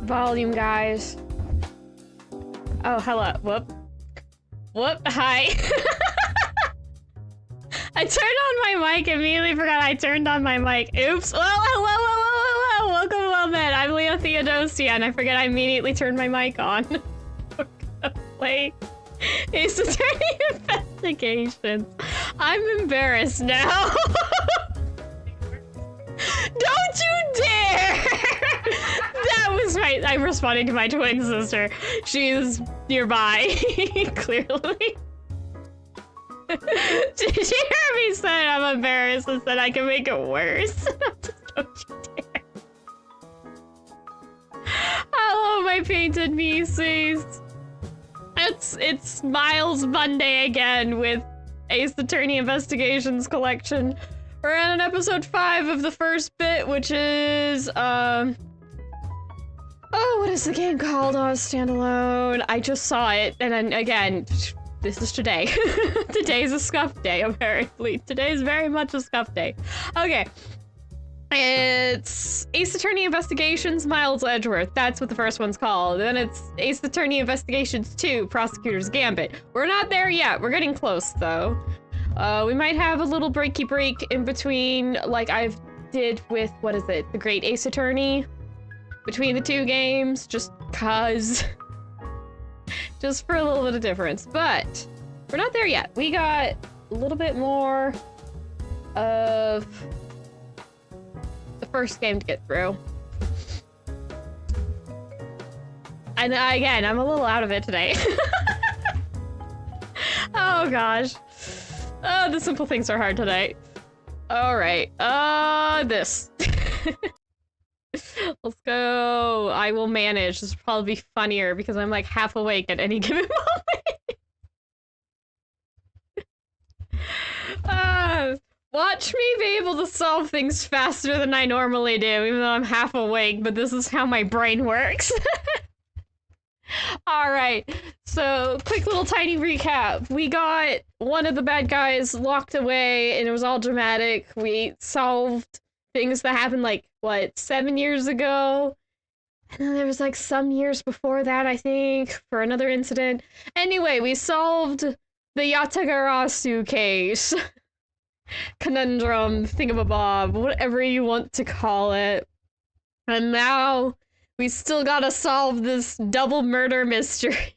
volume, guys. Oh, hello. Whoop. Whoop. Hi. I turned on my mic, immediately forgot I turned on my mic. Oops. Whoa, whoa, whoa, whoa, whoa, whoa. Welcome, well met. I'm Leo Theodosia, and I forget I immediately turned my mic on. We're gonna play Ace Attorney Investigations. I'm embarrassed now. Don't you dare! That was right. I'm responding to my twin sister. She's nearby, clearly. Did you hear me say I'm embarrassed and said I can make it worse? Don't you dare. Hello, my painted pieces. It's Miles Monday again with Ace Attorney Investigations Collection. We're on episode 5 of the first bit, which is, oh, what is the game called? Oh, standalone. I just saw it, and then, again, this is today. Today's a scuff day, apparently. Today's very much a scuff day. Okay. It's Ace Attorney Investigations, Miles Edgeworth. That's what the first one's called. Then it's Ace Attorney Investigations 2, Prosecutor's Gambit. We're not there yet. We're getting close, though. We might have a little breaky break in between, like I did with, what is it, The Great Ace Attorney? Between the two games, just cause. Just for a little bit of difference. But we're not there yet. We got a little bit more of the first game to get through. And again, I'm a little out of it today. Oh gosh. Oh, the simple things are hard today. Alright, this. Let's go. I will manage. This will probably be funnier because I'm like half awake at any given moment. Watch me be able to solve things faster than I normally do, even though I'm half awake, but this is how my brain works. Alright, so quick little tiny recap. We got one of the bad guys locked away and it was all dramatic. We solved things that happened like, what, 7 years ago? And then there was like some years before that, I think, for another incident. Anyway, we solved the Yatagarasu case. Conundrum, thingamabob, whatever you want to call it. And now we still gotta solve this double murder mystery.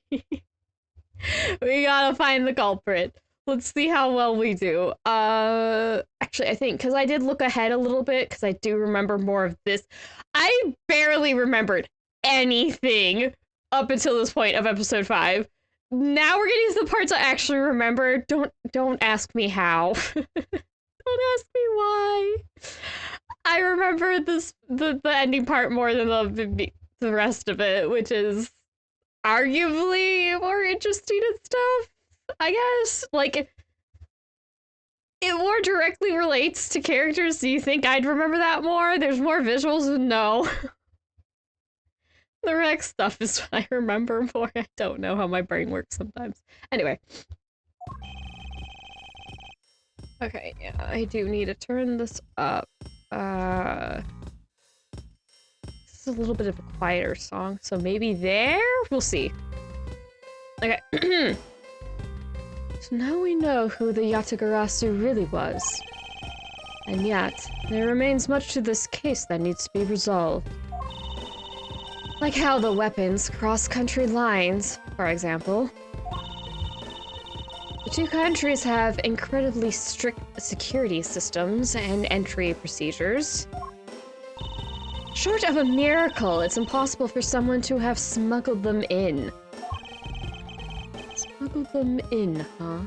We gotta find the culprit. Let's see how well we do. Actually, I think, because I did look ahead a little bit, because I do remember more of this. I barely remembered anything up until this point of episode 5. Now we're getting to the parts I actually remember. Don't ask me how. Don't ask me why. I remember the ending part more than the rest of it, which is arguably more interesting and stuff, I guess. Like, it more directly relates to characters. Do you think I'd remember that more? There's more visuals? No. The Rex stuff is what I remember more. I don't know how my brain works sometimes. Anyway. Okay, yeah, I do need to turn this up. This is a little bit of a quieter song, so maybe there? We'll see. Okay. So now we know who the Yatagarasu really was. And yet, there remains much to this case that needs to be resolved. Like how the weapons cross country lines, for example. The two countries have incredibly strict security systems and entry procedures. Short of a miracle, it's impossible for someone to have smuggled them in. Smuggled them in, huh?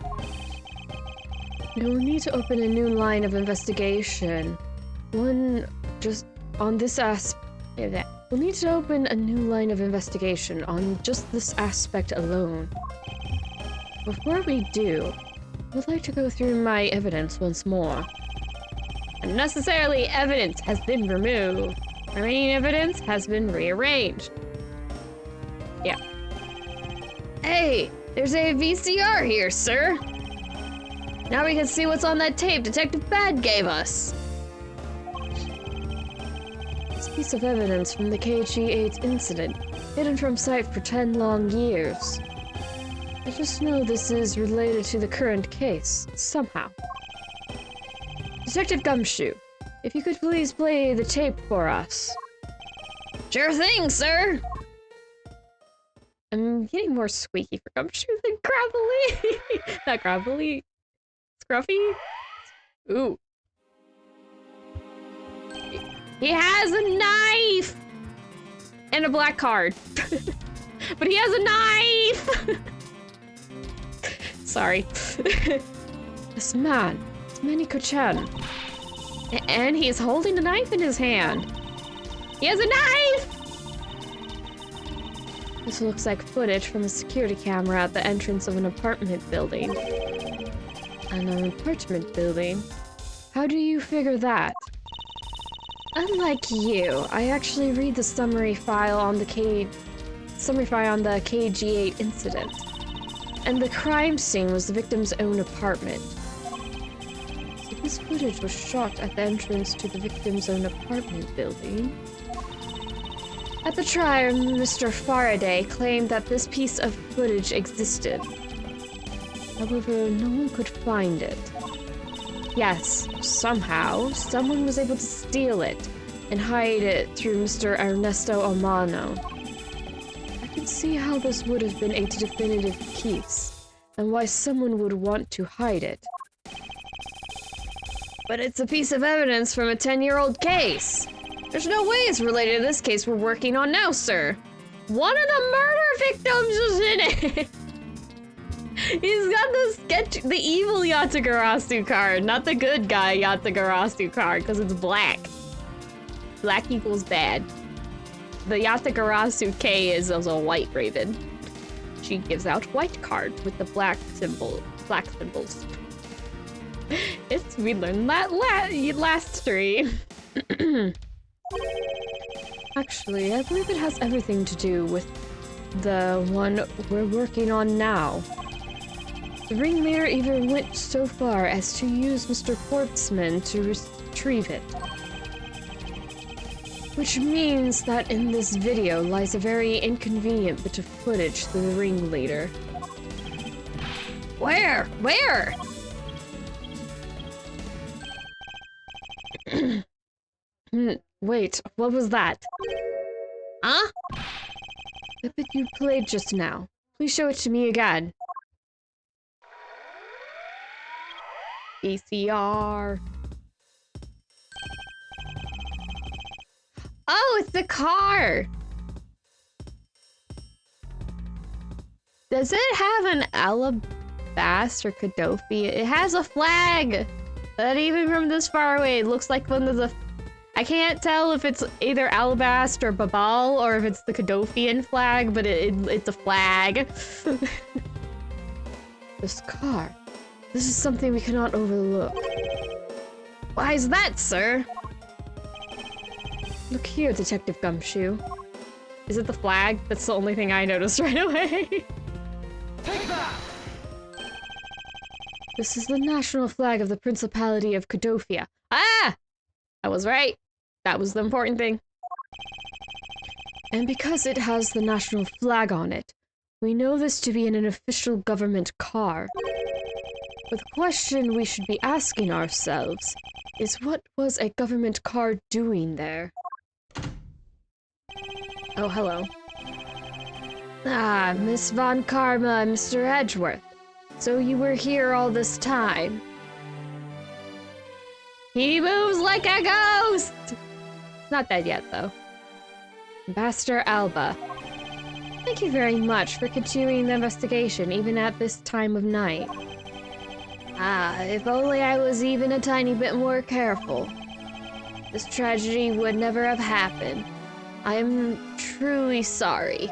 We will need to open a new line of investigation. One just on this aspect. We'll need to open a new line of investigation on just this aspect alone. Before we do, I would like to go through my evidence once more. Unnecessarily, evidence has been removed. Remaining evidence has been rearranged. Yeah. Hey, there's a VCR here, sir. Now we can see what's on that tape Detective Bad gave us. Piece of evidence from the KG-8 incident, hidden from sight for 10 long years. I just know this is related to the current case, somehow. Detective Gumshoe, if you could please play the tape for us. Sure thing, sir! I'm getting more squeaky for Gumshoe than gravelly. Not gravelly. Scruffy? Ooh. He has a knife! And a black card. But he has a knife! Sorry. This man, Maniko-chan. And he's holding a knife in his hand. He has a knife! This looks like footage from a security camera at the entrance of an apartment building. An apartment building? How do you figure that? Unlike you, I actually read the summary file on the KG-8 incident. And the crime scene was the victim's own apartment. So this footage was shot at the entrance to the victim's own apartment building. At the trial, Mr. Faraday claimed that this piece of footage existed. However, no one could find it. Yes, somehow, someone was able to steal it and hide it through Mr. Ernesto Amano. I can see how this would have been a definitive piece, and why someone would want to hide it. But it's a piece of evidence from a 10-year-old case. There's no way it's related to this case we're working on now, sir. One of the murder victims is in it! He's got the evil Yatagarasu card, not the good guy Yatagarasu card, because it's black. Black equals bad. The Yatagarasu K is also a white raven. She gives out white cards with the black symbols. We learned that last stream. Actually, I believe it has everything to do with the one we're working on now. The ringleader even went so far as to use Mr. Portsman to retrieve it. Which means that in this video lies a very inconvenient bit of footage to the ringleader. Where? Where? Wait, what was that? Huh? The bit you played just now. Please show it to me again. VCR. Oh, it's the car! Does it have an alabaster Kadofi? It has a flag! That even from this far away, it looks like one of the... I can't tell if it's either Alabast or Babal, or if it's the Kadofian flag, but it's a flag. This car. This is something we cannot overlook. Why is that, sir? Look here, Detective Gumshoe. Is it the flag? That's the only thing I noticed right away. Take that! This is the national flag of the Principality of Kadofia. Ah! I was right. That was the important thing. And because it has the national flag on it, we know this to be an official government car. But the question we should be asking ourselves is, what was a government car doing there? Oh, hello. Ah, Miss Von Karma and Mr. Edgeworth. So you were here all this time. He moves like a ghost! Not dead yet, though. Ambassador Alba. Thank you very much for continuing the investigation, even at this time of night. Ah, if only I was even a tiny bit more careful. This tragedy would never have happened. I am truly sorry.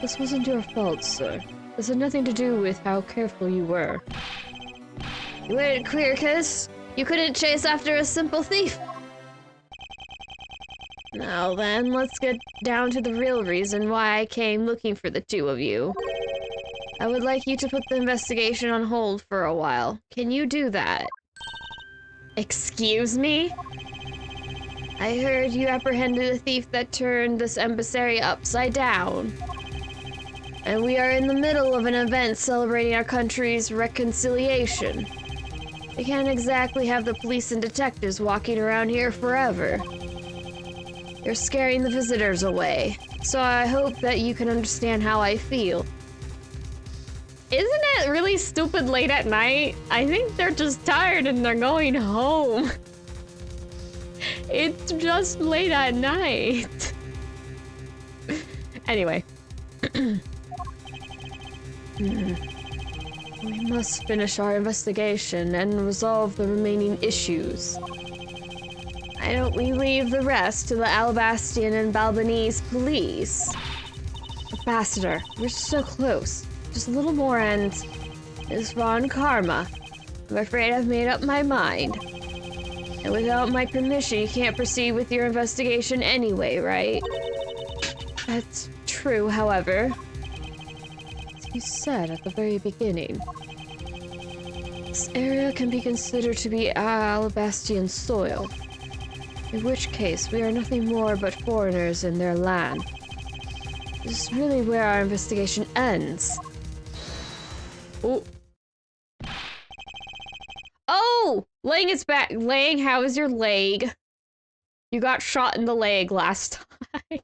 This wasn't your fault, sir. This had nothing to do with how careful you were. You weren't clear, Kiss. You couldn't chase after a simple thief. Now then, let's get down to the real reason why I came looking for the two of you. I would like you to put the investigation on hold for a while. Can you do that? Excuse me? I heard you apprehended a thief that turned this emissary upside down. And we are in the middle of an event celebrating our country's reconciliation. We can't exactly have the police and detectives walking around here forever. You're scaring the visitors away, so I hope that you can understand how I feel. Isn't it really stupid late at night? I think they're just tired and they're going home. It's just late at night. Anyway. We must finish our investigation and resolve the remaining issues. Why don't we leave the rest to the Alabastian and Balbanese police? Ambassador, we're so close. Just a little more and... Ms. Von Karma. I'm afraid I've made up my mind. And without my permission, you can't proceed with your investigation anyway, right? That's true, however. As you said at the very beginning, this area can be considered to be Alabastian soil. In which case, we are nothing more but foreigners in their land. This is really where our investigation ends. Oh. Oh! Lang is back. Lang, how is your leg? You got shot in the leg last time.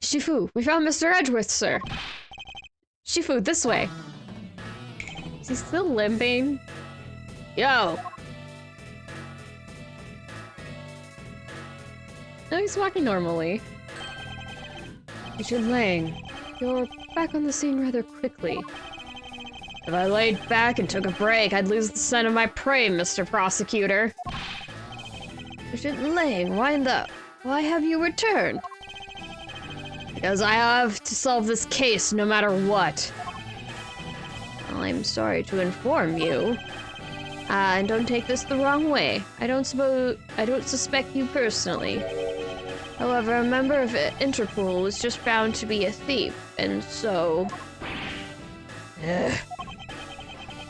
Shifu, we found Mr. Edgeworth, sir. Shifu, this way. Is he still limping? Yo! No, he's walking normally. Agent Lang, you're back on the scene rather quickly. If I laid back and took a break, I'd lose the scent of my prey, Mr. Prosecutor. Agent Lang, why have you returned? Because I have to solve this case no matter what. Well, I'm sorry to inform you. And don't take this the wrong way. I don't suspect you personally. However, a member of Interpol was just found to be a thief, and so...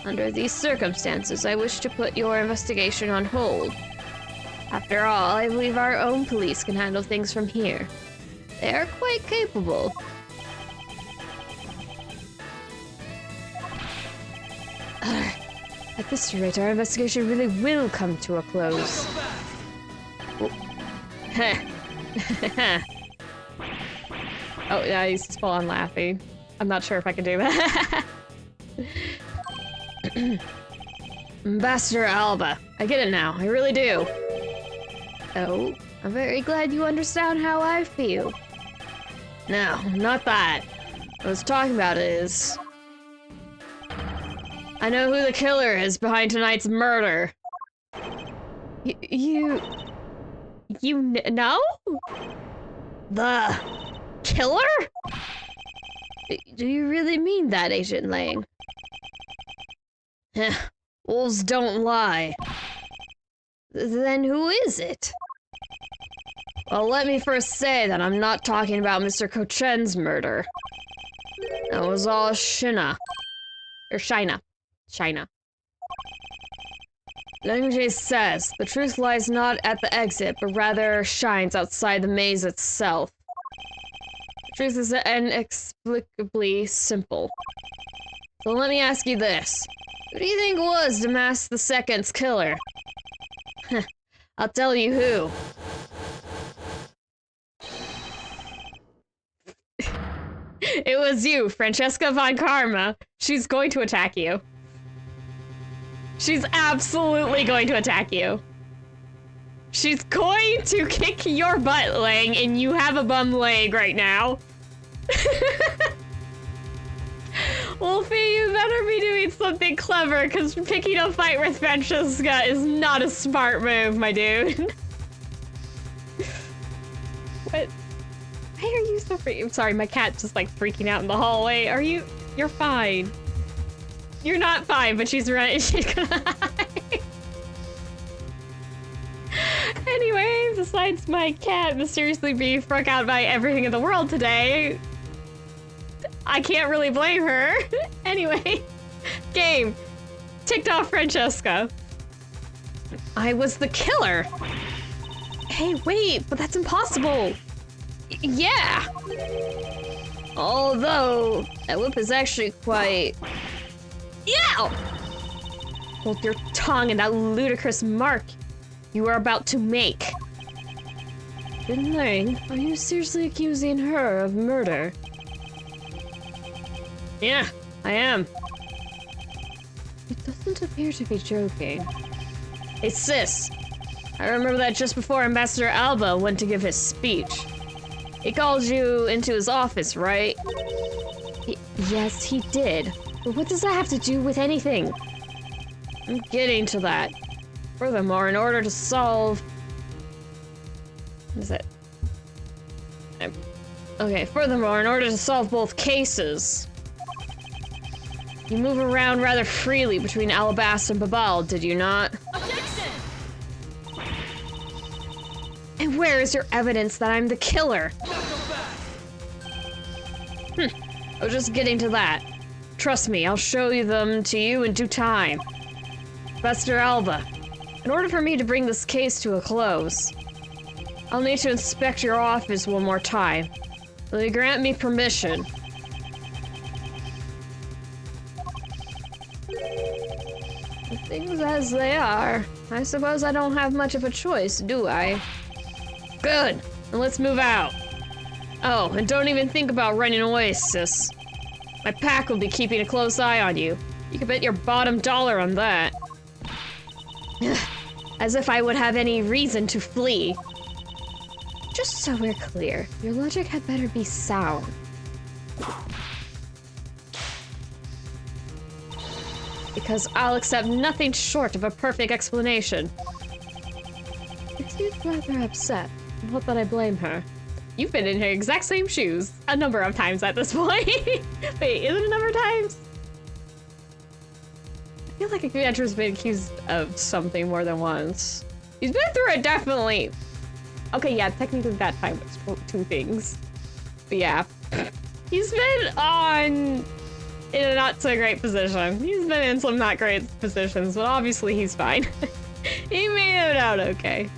Under these circumstances, I wish to put your investigation on hold. After all, I believe our own police can handle things from here. They are quite capable. At this rate, our investigation really will come to a close. Oh, yeah, he's full on laughing. I'm not sure if I can do that. Ambassador Alba, I get it now. I really do. Oh, I'm very glad you understand how I feel. No, not that. What I was talking about is... I know who the killer is behind tonight's murder. You know? The killer? Do you really mean that, Agent Lang? Wolves don't lie. Then who is it? Well, let me first say that I'm not talking about Mr. Kochen's murder. That was all Shina. Or Shina. China. Language says, the truth lies not at the exit, but rather shines outside the maze itself. The truth is inexplicably simple. So let me ask you this. Who do you think was Damas II's killer? I'll tell you who. It was you, Francesca Von Karma. She's going to attack you. She's absolutely going to attack you. She's going to kick your butt, Lang, and you have a bum leg right now. Wolfie, you better be doing something clever, because picking a fight with Francesca is not a smart move, my dude. What? Why are you so freaking? I'm sorry, my cat's just like freaking out in the hallway. You're fine. You're not fine, but she's running. She's gonna hide. Anyway, besides my cat mysteriously being freaked out by everything in the world today, I can't really blame her. Anyway, game. Ticked off Francesca. I was the killer! Hey, wait, but that's impossible! Yeah! Although, that whip is actually quite... Yeah! Hold your tongue and that ludicrous mark you are about to make. Bin Lang, are you seriously accusing her of murder? Yeah, I am. It doesn't appear to be joking. Hey sis, I remember that just before Ambassador Alba went to give his speech. He called you into his office, right? Yes, he did. But what does that have to do with anything? I'm getting to that. Furthermore, in order to solve... What is it? Okay, furthermore, in order to solve both cases... You move around rather freely between Alabasta and Babal, did you not? Objection! And where is your evidence that I'm the killer? I was just getting to that. Trust me, I'll show them to you in due time. Ambassador Alba, in order for me to bring this case to a close, I'll need to inspect your office one more time. Will you grant me permission? Things as they are. I suppose I don't have much of a choice, do I? Good! Then let's move out. Oh, and don't even think about running away, sis. My pack will be keeping a close eye on you. You can bet your bottom dollar on that. As if I would have any reason to flee. Just so we're clear, your logic had better be sound. Because I'll accept nothing short of a perfect explanation. It seems rather upset. Not that I blame her. You've been in her exact same shoes a number of times at this point. Wait, is it a number of times? I feel like Andrew's been accused of something more than once. He's been through it, definitely. Okay, yeah, technically that time was 2 things. But yeah. He's been on... in a not so great position. He's been in some not great positions, but obviously he's fine. He made it out okay.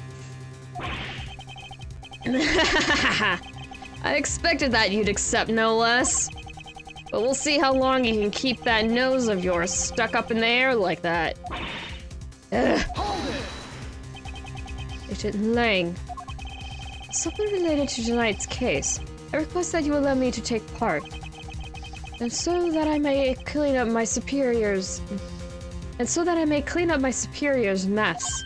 I expected that you'd accept no less. But we'll see how long you can keep that nose of yours stuck up in the air like that. Ugh. Agent Lang. Something related to tonight's case. I request that you allow me to take part. And so that I may clean up my superior's... mess.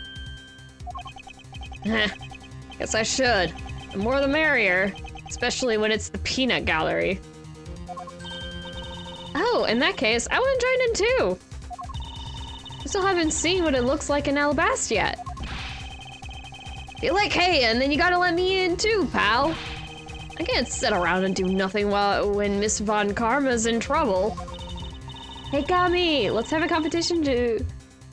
Guess I should. The more the merrier. Especially when it's the peanut gallery. Oh, in that case, I want to join in too! I still haven't seen what it looks like in Alabasta yet. You're like, hey, and then you gotta let me in too, pal. I can't sit around and do nothing when Miss Von Karma's in trouble. Hey, Kami, let's have a competition to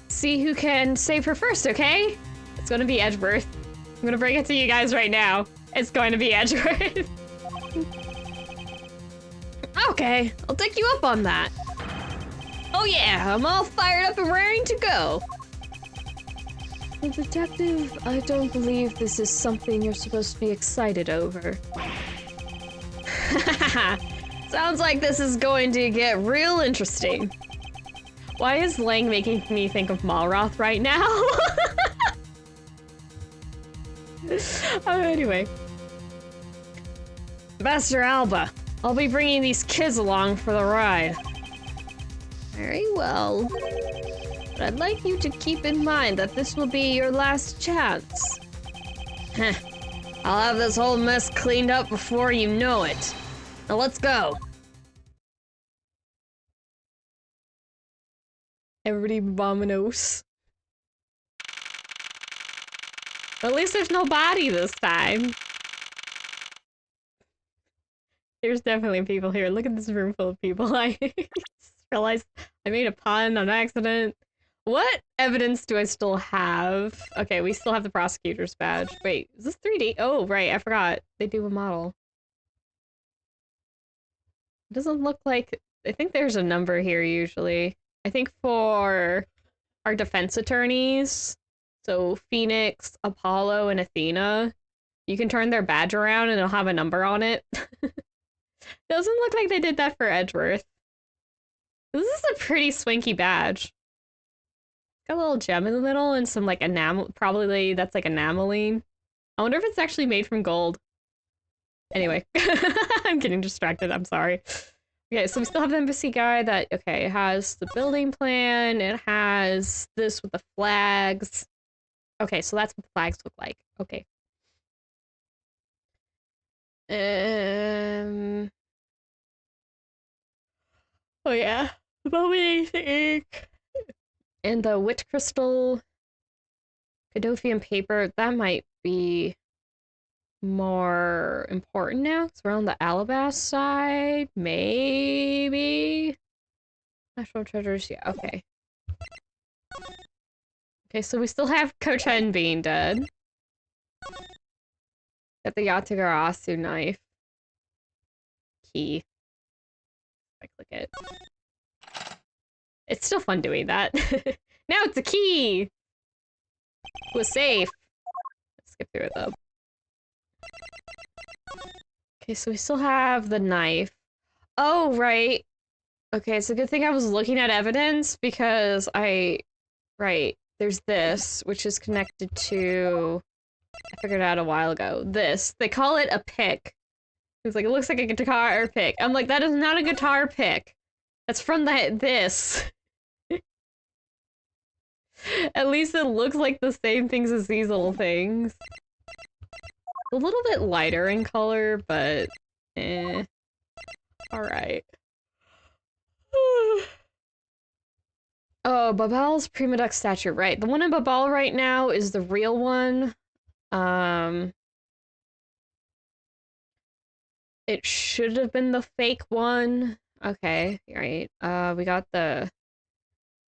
see who can save her first, okay? It's gonna be Edgeworth. I'm gonna bring it to you guys right now. It's going to be Edgeworth. Okay, I'll take you up on that. Oh yeah, I'm all fired up and raring to go. Well, Detective, I don't believe this is something you're supposed to be excited over. Sounds like this is going to get real interesting. Why is Lang making me think of Malroth right now? Oh, anyway. Ambassador Alba, I'll be bringing these kids along for the ride. Very well. But I'd like you to keep in mind that this will be your last chance. Heh. I'll have this whole mess cleaned up before you know it. Now let's go. Everybody vominos. At least there's no body this time. There's definitely people here. Look at this room full of people. I just realized I made a pun on accident. What evidence do I still have? Okay, we still have the prosecutor's badge. Wait, is this 3D? Oh, right, I forgot. They do a model. It doesn't look like... I think there's a number here usually. I think for our defense attorneys, So Phoenix, Apollo, and Athena. You can turn their badge around and it'll have a number on it. Doesn't look like they did that for Edgeworth. This is a pretty swanky badge. Got a little gem in the middle and some like enamel, probably that's like enameling. I wonder if it's actually made from gold. Anyway, I'm getting distracted, I'm sorry. Okay, so we still have the embassy guide that, okay, it has the building plan, it has this with the flags. Okay, so that's what the flags look like. Okay. Oh yeah, the Bobby ink. And the witch crystal, Cadofian paper, that might be more important now. So we're on the Alabas side, maybe. National treasures, yeah, okay. Okay, so we still have Kochen being dead. Got the Yatagarasu knife. Key. I click it. It's still fun doing that. Now it's a key! It was safe. Let's skip through it though. Okay, so we still have the knife. Oh, right. Okay, it's a good thing I was looking at evidence because right, there's this, which is connected to, I figured it out a while ago. This. They call it a pick. It's like, it looks like a guitar pick. I'm like, that is not a guitar pick. That's from this. At least it looks like the same things as these little things. A little bit lighter in color, but alright. Oh, Babal's Prima Duck statue, right. The one in Babal right now is the real one. It should have been the fake one. Okay, right. We got the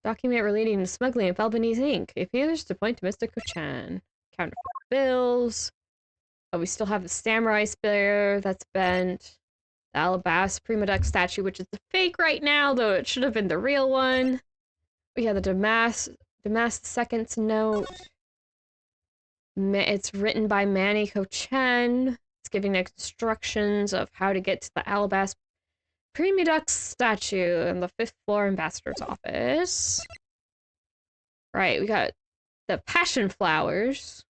document relating to smuggling of Albanese ink. It appears to point to Mr. Kuchan. Counterfeit bills. Oh, we still have the samurai spear that's bent. The Alabas Prima Duck statue, which is the fake right now, though it should have been the real one. We have the Damas II's note. It's written by Manny Kochen. It's giving instructions of how to get to the Alabas Prima Duck statue in the 5th floor ambassador's office. Right, we got the passion flowers.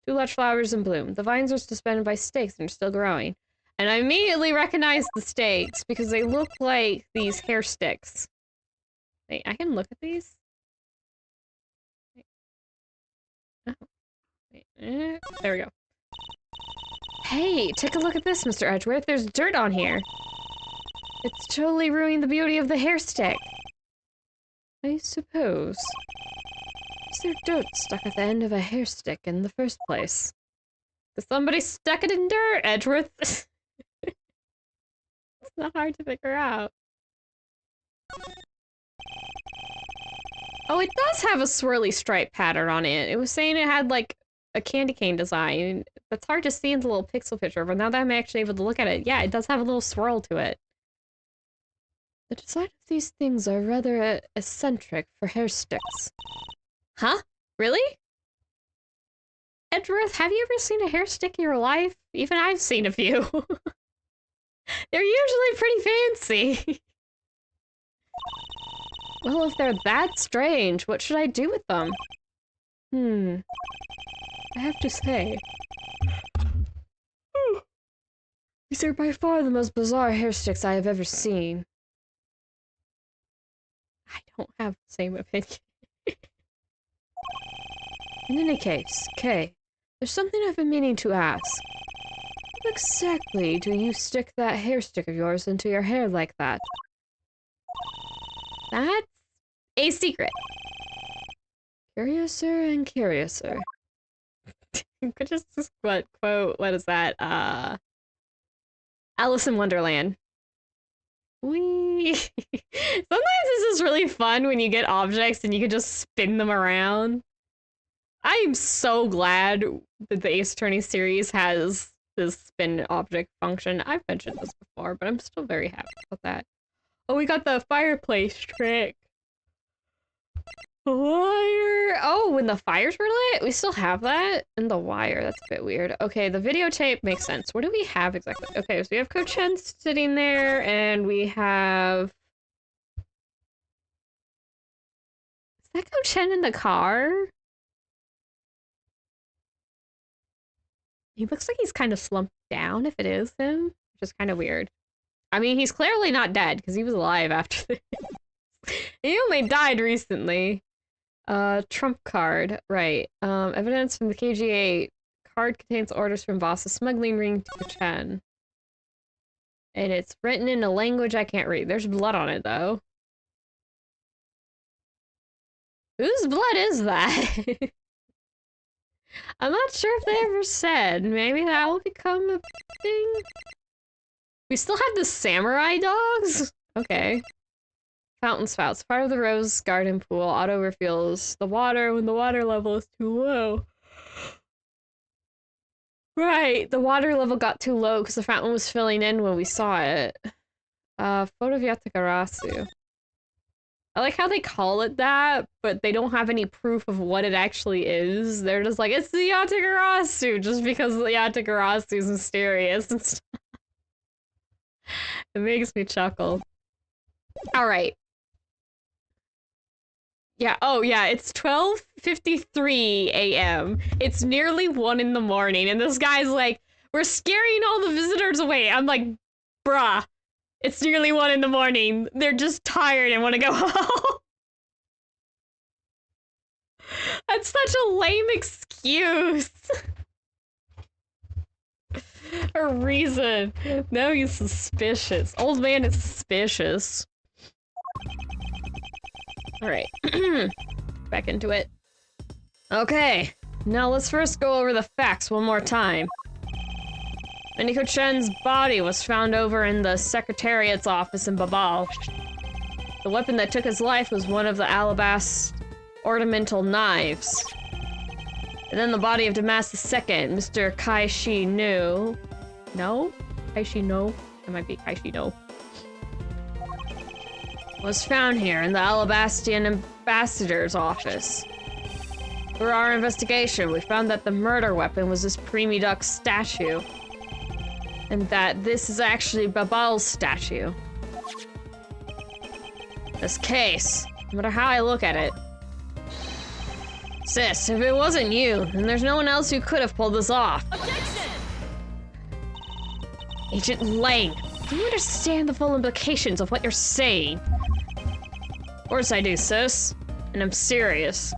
2 large flowers in bloom. The vines are suspended by stakes and are still growing. And I immediately recognized the stakes because they look like these hair sticks. Wait, I can look at these? Wait. Oh. Wait. There we go. Hey, take a look at this, Mr. Edgeworth. There's dirt on here. It's totally ruining the beauty of the hair stick. I suppose. Is there dirt stuck at the end of a hair stick in the first place? Because somebody stuck it in dirt, Edgeworth. It's not hard to figure out. Oh, it does have a swirly stripe pattern on it. It was saying it had, like, a candy cane design. That's hard to see in the little pixel picture, but now that I'm actually able to look at it, yeah, it does have a little swirl to it. The design of these things are rather eccentric for hair sticks. Huh? Really? Edgeworth, have you ever seen a hair stick in your life? Even I've seen a few. They're usually pretty fancy. Well, if they're that strange, what should I do with them? I have to say, these are by far the most bizarre hair sticks I have ever seen. I don't have the same opinion. In any case, Kay, there's something I've been meaning to ask. How exactly do you stick that hair stick of yours into your hair like that? That's a secret. Curiouser and curiouser. Could just quote, what is that? Alice in Wonderland. Whee! Sometimes this is really fun when you get objects and you can just spin them around. I'm so glad that the Ace Attorney series has this spin object function. I've mentioned this before, but I'm still very happy about that. Oh, we got the fireplace trick. Wire. Oh, when the fires were lit? We still have that? And the wire. That's a bit weird. Okay, the videotape makes sense. What do we have exactly? Okay, so we have Ko-Chen sitting there, and we have... Is that Ko-Chen in the car? He looks like he's kind of slumped down, if it is him. Which is kind of weird. I mean, he's clearly not dead, because he was alive after this. He only died recently. Trump card. Right. Evidence from the KGA. Card contains orders from boss's smuggling ring to Ko-Chen. And it's written in a language I can't read. There's blood on it, though. Whose blood is that? I'm not sure if they ever said. Maybe that will become a thing? We still have the samurai dogs? Okay. Fountain spouts. Part of the rose garden pool. Auto refuels the water when the water level is too low. Right, the water level got too low because the fountain was filling in when we saw it. Photo of Yatagarasu. I like how they call it that, but they don't have any proof of what it actually is. They're just like, it's the Yatagarasu, just because the Yatagarasu is mysterious and stuff. It makes me chuckle. Alright. Yeah, oh yeah, it's 12:53 a.m. It's nearly 1 in the morning, and this guy's like, we're scaring all the visitors away. I'm like, bruh, it's nearly 1 in the morning. They're just tired and want to go home. That's such a lame excuse. A reason. No, he's suspicious. Old man is suspicious. Alright. Back into it. Okay. Now let's first go over the facts one more time. Ko-Chen's body was found over in the Secretariat's office in Babal. The weapon that took his life was one of the Alabast ornamental knives. And then the body of Damas II, Mr. Kai-Shi No? No? Kai-Shi No? It might be Kai-Shi No. Was found here in the Alabastian ambassador's office. Through our investigation, we found that the murder weapon was this preemie duck statue. And that this is actually Babal's statue. This case, no matter how I look at it. Sis, if it wasn't you, then there's no one else who could have pulled this off. Objection! Agent Lang, do you understand the full implications of what you're saying? Of course I do, sis. And I'm serious.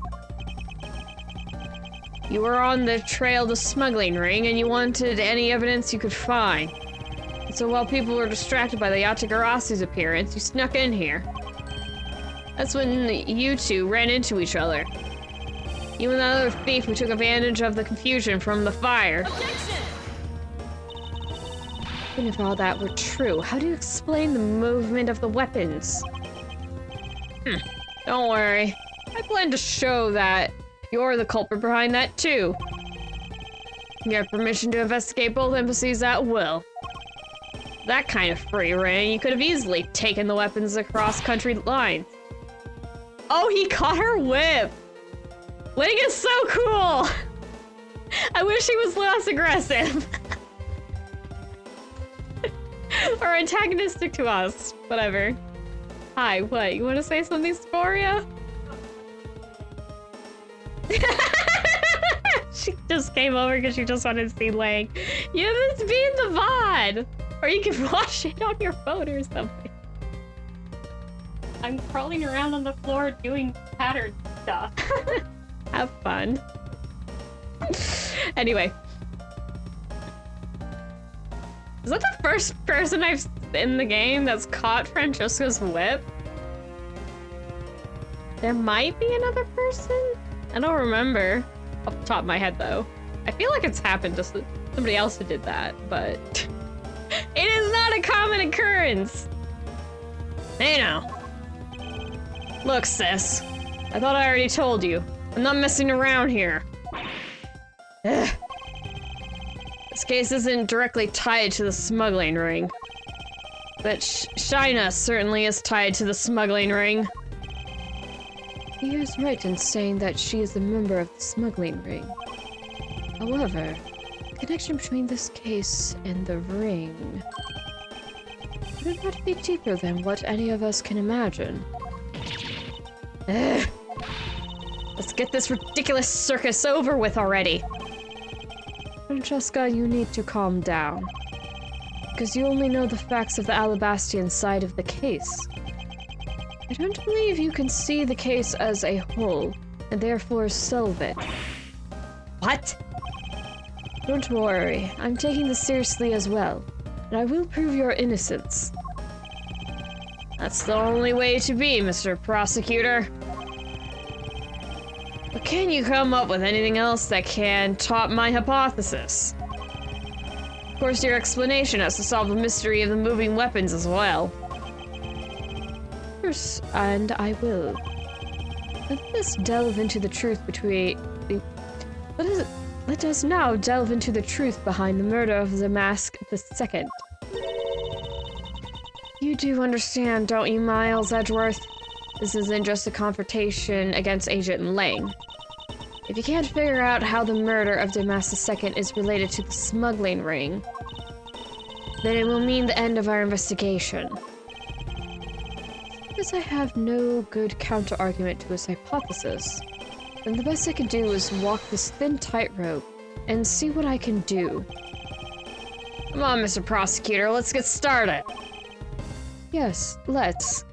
You were on the trail to smuggling ring, and you wanted any evidence you could find. And so while people were distracted by the Yatagarasu's appearance, you snuck in here. That's when you two ran into each other. You and the other thief who took advantage of the confusion from the fire. Objection! Even if all that were true, how do you explain the movement of the weapons? Don't worry. I plan to show that you're the culprit behind that, too. You have permission to investigate both embassies at will. That kind of free reign, you could have easily taken the weapons across country lines. Oh, he caught her whip! Ling is so cool! I wish he was less aggressive. Or antagonistic to us. Whatever. Hi, what? You want to say something, Sporia? She just came over because she just wanted to see Lang. You have this be in the VOD! Or you can watch it on your phone or something. I'm crawling around on the floor doing pattern stuff. Have fun. Anyway. Is that the first person I've in the game that's caught Francesca's whip? There might be another person? I don't remember off the top of my head, though. I feel like it's happened to somebody else who did that, but it is not a common occurrence. Hey now. Look, sis. I thought I already told you. I'm not messing around here. Ugh. This case isn't directly tied to the smuggling ring. But Shina certainly is tied to the smuggling ring. He is right in saying that she is a member of the smuggling ring. However, the connection between this case and the ring could not be deeper than what any of us can imagine. Ugh. Let's get this ridiculous circus over with already. Francesca, you need to calm down. Because you only know the facts of the Alabastian side of the case. I don't believe you can see the case as a whole, and therefore solve it. What? Don't worry, I'm taking this seriously as well, and I will prove your innocence. That's the only way to be, Mr. Prosecutor. But can you come up with anything else that can top my hypothesis? Of course, your explanation has to solve the mystery of the moving weapons as well. Yes, and I will. Let us delve into the truth between Let us now delve into the truth behind the murder of the Mask II. You do understand, don't you, Miles Edgeworth? This isn't just a confrontation against Agent Lang. If you can't figure out how the murder of Damas II is related to the smuggling ring, then it will mean the end of our investigation. Because I have no good counter-argument to his hypothesis, then the best I can do is walk this thin tightrope and see what I can do. Come on, Mr. Prosecutor, let's get started. Yes, let's.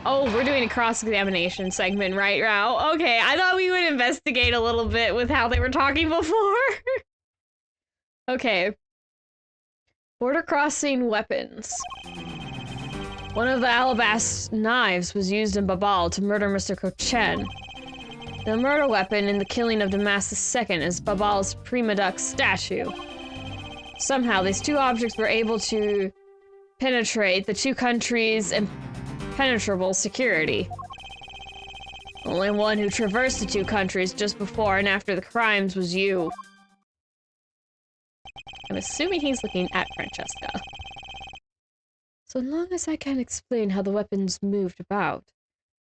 Oh, we're doing a cross-examination segment right now. Okay, I thought we would investigate a little bit with how they were talking before. Okay. Border crossing weapons. One of the Alabast knives was used in Babal to murder Mr. Kochen. The murder weapon in the killing of Damas II is Babal's Prima Duck statue. Somehow, these two objects were able to penetrate the two countries' impenetrable security. Only one who traversed the two countries just before and after the crimes was you. I'm assuming he's looking at Francesca. So long as I can explain how the weapons moved about,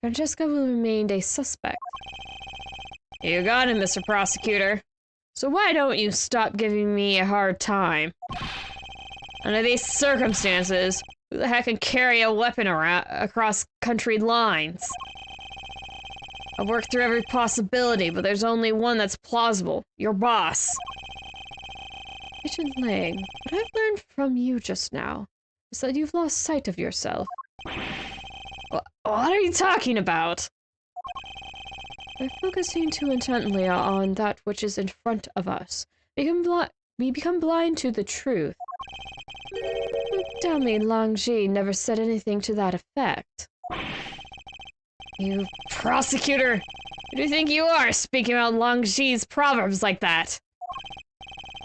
Francesca will remain a suspect. You got it, Mr. Prosecutor. So why don't you stop giving me a hard time? Under these circumstances, who the heck can carry a weapon around across country lines? I've worked through every possibility, but there's only one that's plausible. Your boss. Agent Lang, what I've learned from you just now is that you've lost sight of yourself. What are you talking about? By focusing too intently on that which is in front of us, we become blind to the truth. Tell me Lang Ji never said anything to that effect. You prosecutor! Who do you think you are, speaking about Lang Ji's proverbs like that?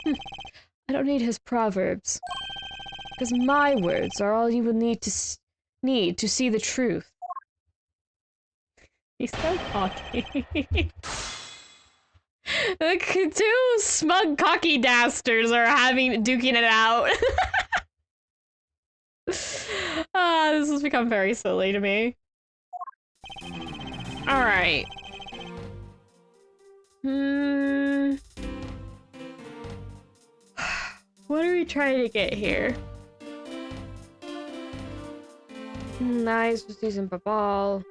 I don't need his proverbs. Because my words are all you will need to see the truth. He's so cocky. The two smug cocky dasters are duking it out. This has become very silly to me. Alright. What are we trying to get here? Nice, just using Babal.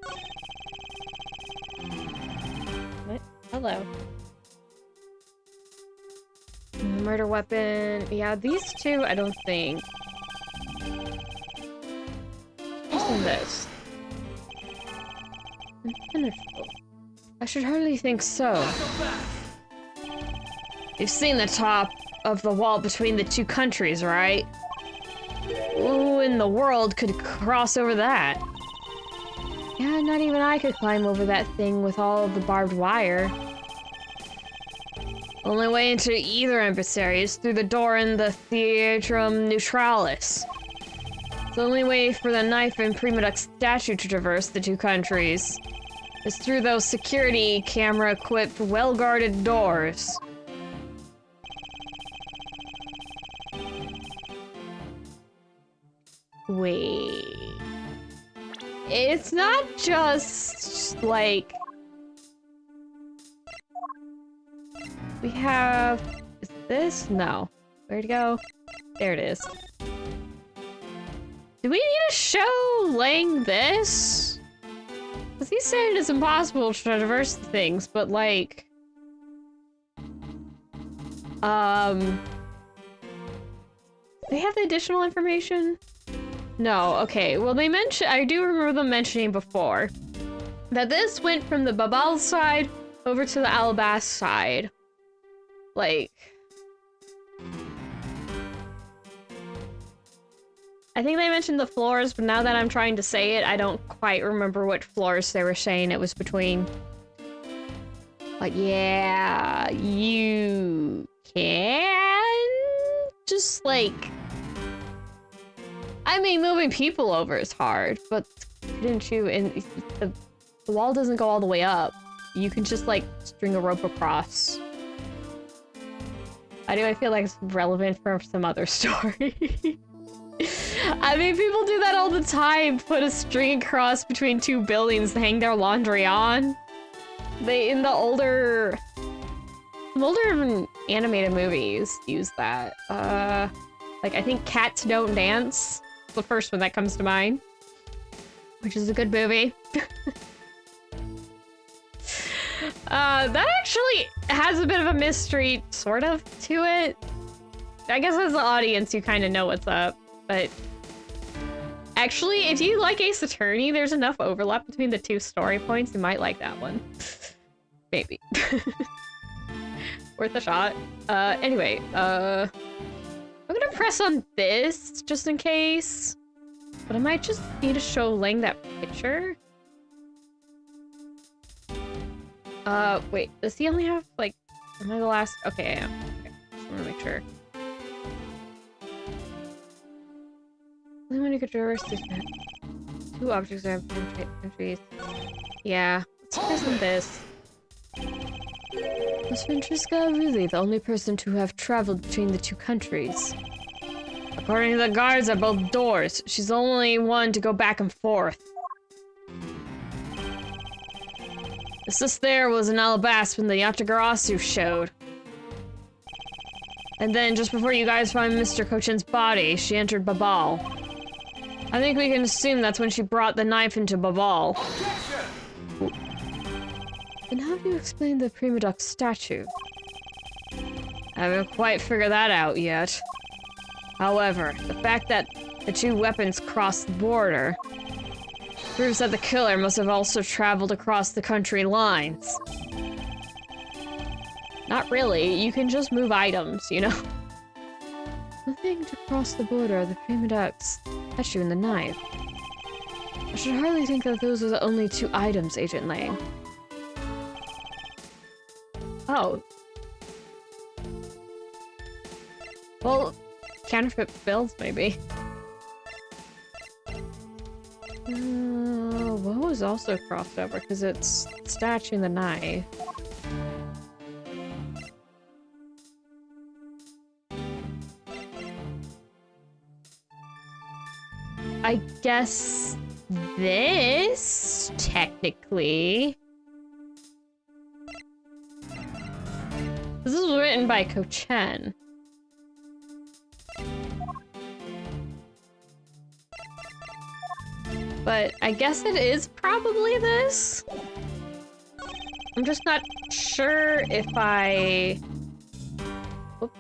What? Hello. Murder weapon. Yeah, these two, I don't think. What's in this? Impenetrable. I should hardly think so. You've seen the top of the wall between the two countries, right? Who in the world could cross over that? Yeah, not even I could climb over that thing with all of the barbed wire. Only way into either emissary is through the door in the Theatrum Neutralis. The only way for the knife and Prima Duck statue to traverse the two countries is through those security camera-equipped, well-guarded doors. Wait... It's not just like... We have... Is this? No. Where'd it go? There it is. Do we need to show Lang this? Because he said it's impossible to traverse things, but like... They have the additional information? No, okay. Well, they mentioned... I do remember them mentioning before that this went from the Babal side over to the Alabaz side. Like... I think they mentioned the floors, but now that I'm trying to say it, I don't quite remember what floors they were saying it was between. But yeah, you can just like... I mean, moving people over is hard, but couldn't you... And the wall doesn't go all the way up. You can just like string a rope across. Why do I feel like it's relevant for some other story? I mean, people do that all the time. Put a string across between two buildings to hang their laundry on. They, in the older animated movies, use that. Like, I think Cats Don't Dance. The first one that comes to mind. Which is a good movie. That actually has a bit of a mystery, sort of, to it. I guess as the audience, you kind of know what's up. But actually, if you like Ace Attorney, there's enough overlap between the two story points. You might like that one. Maybe. Worth a shot. Anyway, I'm gonna press on this just in case. But I might just need to show Lang that picture. Wait, does he only have, like, am I the last? Okay, I am. Okay, just wanna make sure. Only when you could traverse these two objects are entries. Yeah, let's press on this. Was Francesca really the only person to have traveled between the two countries? According to the guards at both doors, she's the only one to go back and forth. The sister was in Alabaz when the Yatagarasu showed. And then, just before you guys find Mr. Cochin's body, she entered Babal. I think we can assume that's when she brought the knife into Babal. Then how do you explain the Prima Duck statue? I haven't quite figured that out yet. However, the fact that the two weapons crossed the border proves that the killer must have also traveled across the country lines. Not really, you can just move items, you know? The thing to cross the border are the Prima Duck's statue and the knife. I should hardly think that those are the only two items, Agent Lang. Oh. Well, counterfeit bills, maybe. What was also crossed over? Because it's statue and the knife. I guess this, technically. This is written by Cochin. But I guess it is probably this. I'm just not sure if I... Whoop.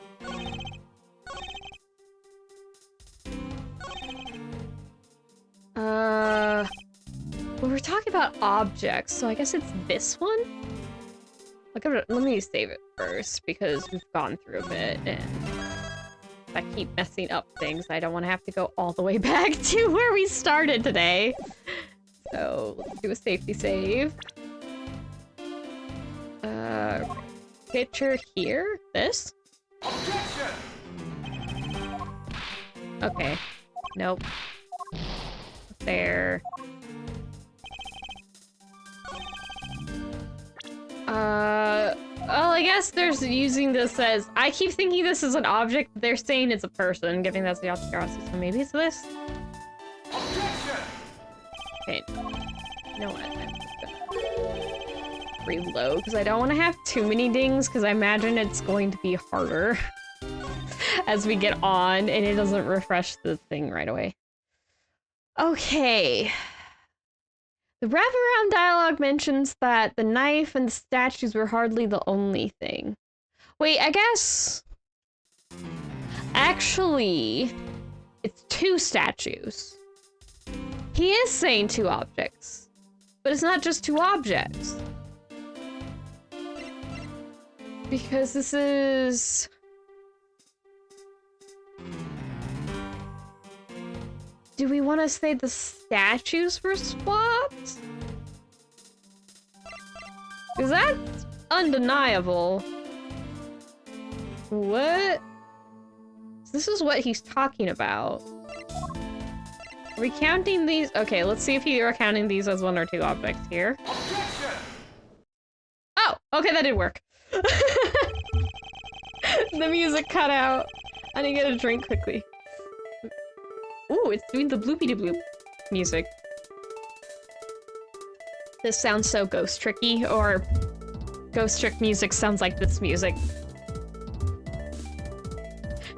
Well, we're talking about objects, so I guess it's this one? Let me save it first, because we've gone through a bit, and if I keep messing up things, I don't want to have to go all the way back to where we started today. So, let's do a safety save. Picture here? This? Okay. Nope. There. Well, I guess there's using this as... I keep thinking this is an object, they're saying it's a person, giving that's the Yatagarasu, so maybe it's this? Okay. You know what? reload because I don't want to have too many dings because I imagine it's going to be harder as we get on and it doesn't refresh the thing right away. Okay. The wraparound dialogue mentions that the knife and the statues were hardly the only thing. Wait, I guess... Actually, it's 2 statues. He is saying 2 objects. But it's not just 2 objects. Because this is... Do we want to say the statues were swapped? Because that's undeniable. What? This is what he's talking about. Are we counting these? Okay, let's see if you are counting these as 1 or 2 objects here. Oh, okay, that did work. The music cut out. I need to get a drink quickly. Ooh, it's doing the bloopy-de-bloop music. This sounds so Ghost Tricky, or Ghost Trick music sounds like this music.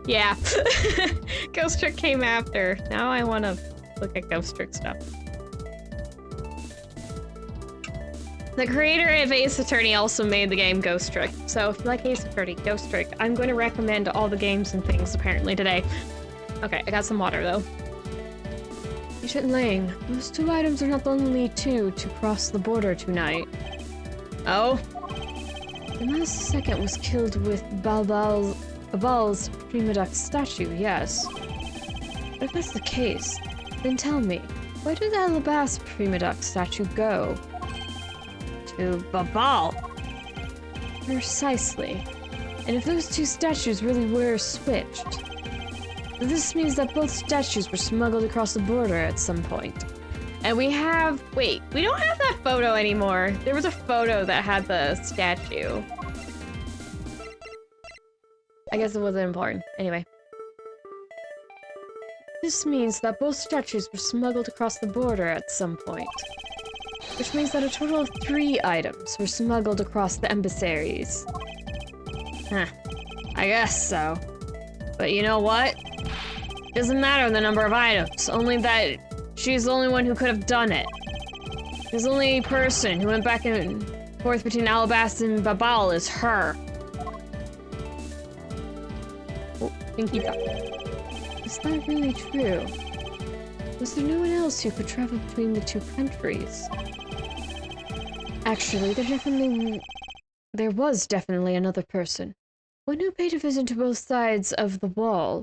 Yeah. Ghost Trick came after. Now I want to look at Ghost Trick stuff. The creator of Ace Attorney also made the game Ghost Trick. So if you like Ace Attorney, Ghost Trick, I'm going to recommend all the games and things apparently today. Okay, I got some water though. Agent Lang, those 2 items are not the only 2 to cross the border tonight. Oh? The Master II was killed with Babal's prima duct statue, yes. But if that's the case, then tell me, where did the Ablaze prima duct statue go? To Babal. Precisely. And if those 2 statues really were switched, this means that both statues were smuggled across the border at some point. And we have... Wait, we don't have that photo anymore. There was a photo that had the statue. I guess it wasn't important. Anyway. This means that both statues were smuggled across the border at some point. Which means that a total of 3 items were smuggled across the emissaries. Huh. I guess so. But you know what? Doesn't matter the number of items, only that she's the only one who could have done it. The only person who went back and forth between Ablaze and Babal is her. Oh, Pinky Duck. Is that really true? Was there no one else who could travel between the 2 countries? Actually, there was definitely another person. One who paid a visit to both sides of the wall.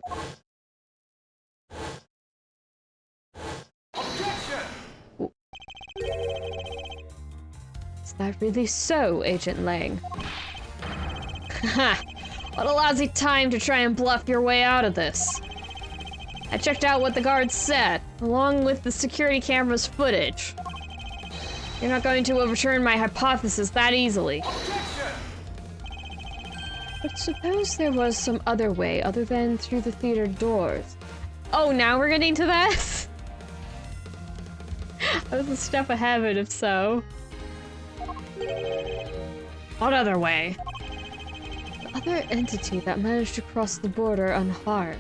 Is that really so, Agent Lang? Haha! What a lousy time to try and bluff your way out of this. I checked out what the guards said, along with the security camera's footage. You're not going to overturn my hypothesis that easily. But suppose there was some other way other than through the theater doors. Oh, now we're getting to that? I was a step ahead, but if so. What other way? The other entity that managed to cross the border unharmed.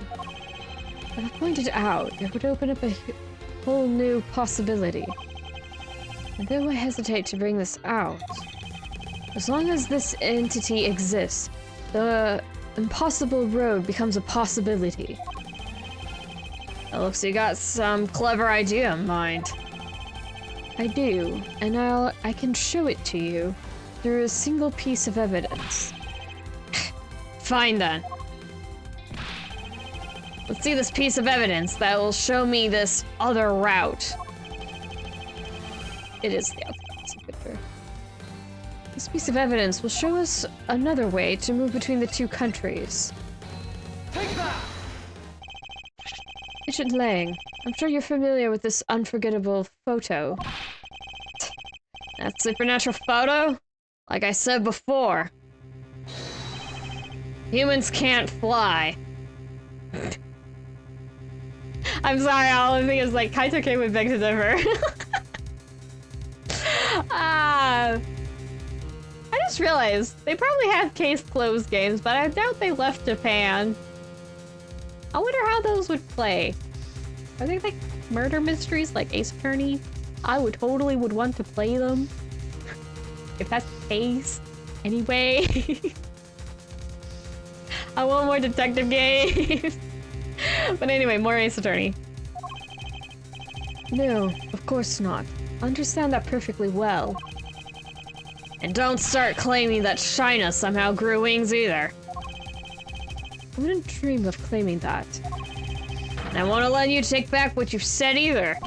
As I pointed out, it would open up a whole new possibility. And though I hesitate to bring this out, as long as this entity exists, the impossible road becomes a possibility. It looks like you got some clever idea in mind. I do, and I can show it to you through a single piece of evidence. Fine then. Let's see this piece of evidence that will show me this other route. It is the other picture. This piece of evidence will show us another way to move between the 2 countries. Take that! Agent Lang, I'm sure you're familiar with this unforgettable photo. That supernatural photo? Like I said before. Humans can't fly. I'm sorry, all I think is like, Kaito came with Beg to Differ. just realized they probably have case closed games, but I doubt they left Japan. I wonder how those would play. Are they like murder mysteries like Ace Attorney? I would totally want to play them. If that's the case. Anyway. I want more detective games. But anyway, more Ace Attorney. No, of course not. Understand that perfectly well. And don't start claiming that China somehow grew wings either. I wouldn't dream of claiming that. And I won't let you take back what you've said either.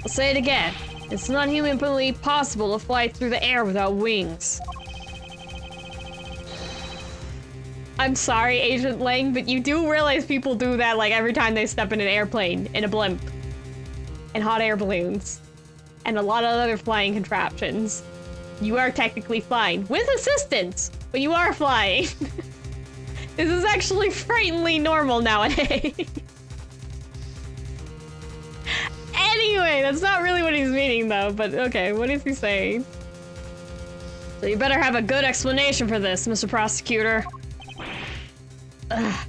I'll say it again. It's not humanly possible to fly through the air without wings. I'm sorry, Agent Lang, but you do realize people do that like every time they step in an airplane, in a blimp, and hot air balloons, and a lot of other flying contraptions. You are technically flying, with assistance, but you are flying. This is actually frighteningly normal nowadays. Anyway, that's not really what he's meaning though, but okay, what is he saying? So you better have a good explanation for this, Mr. Prosecutor. Ugh. How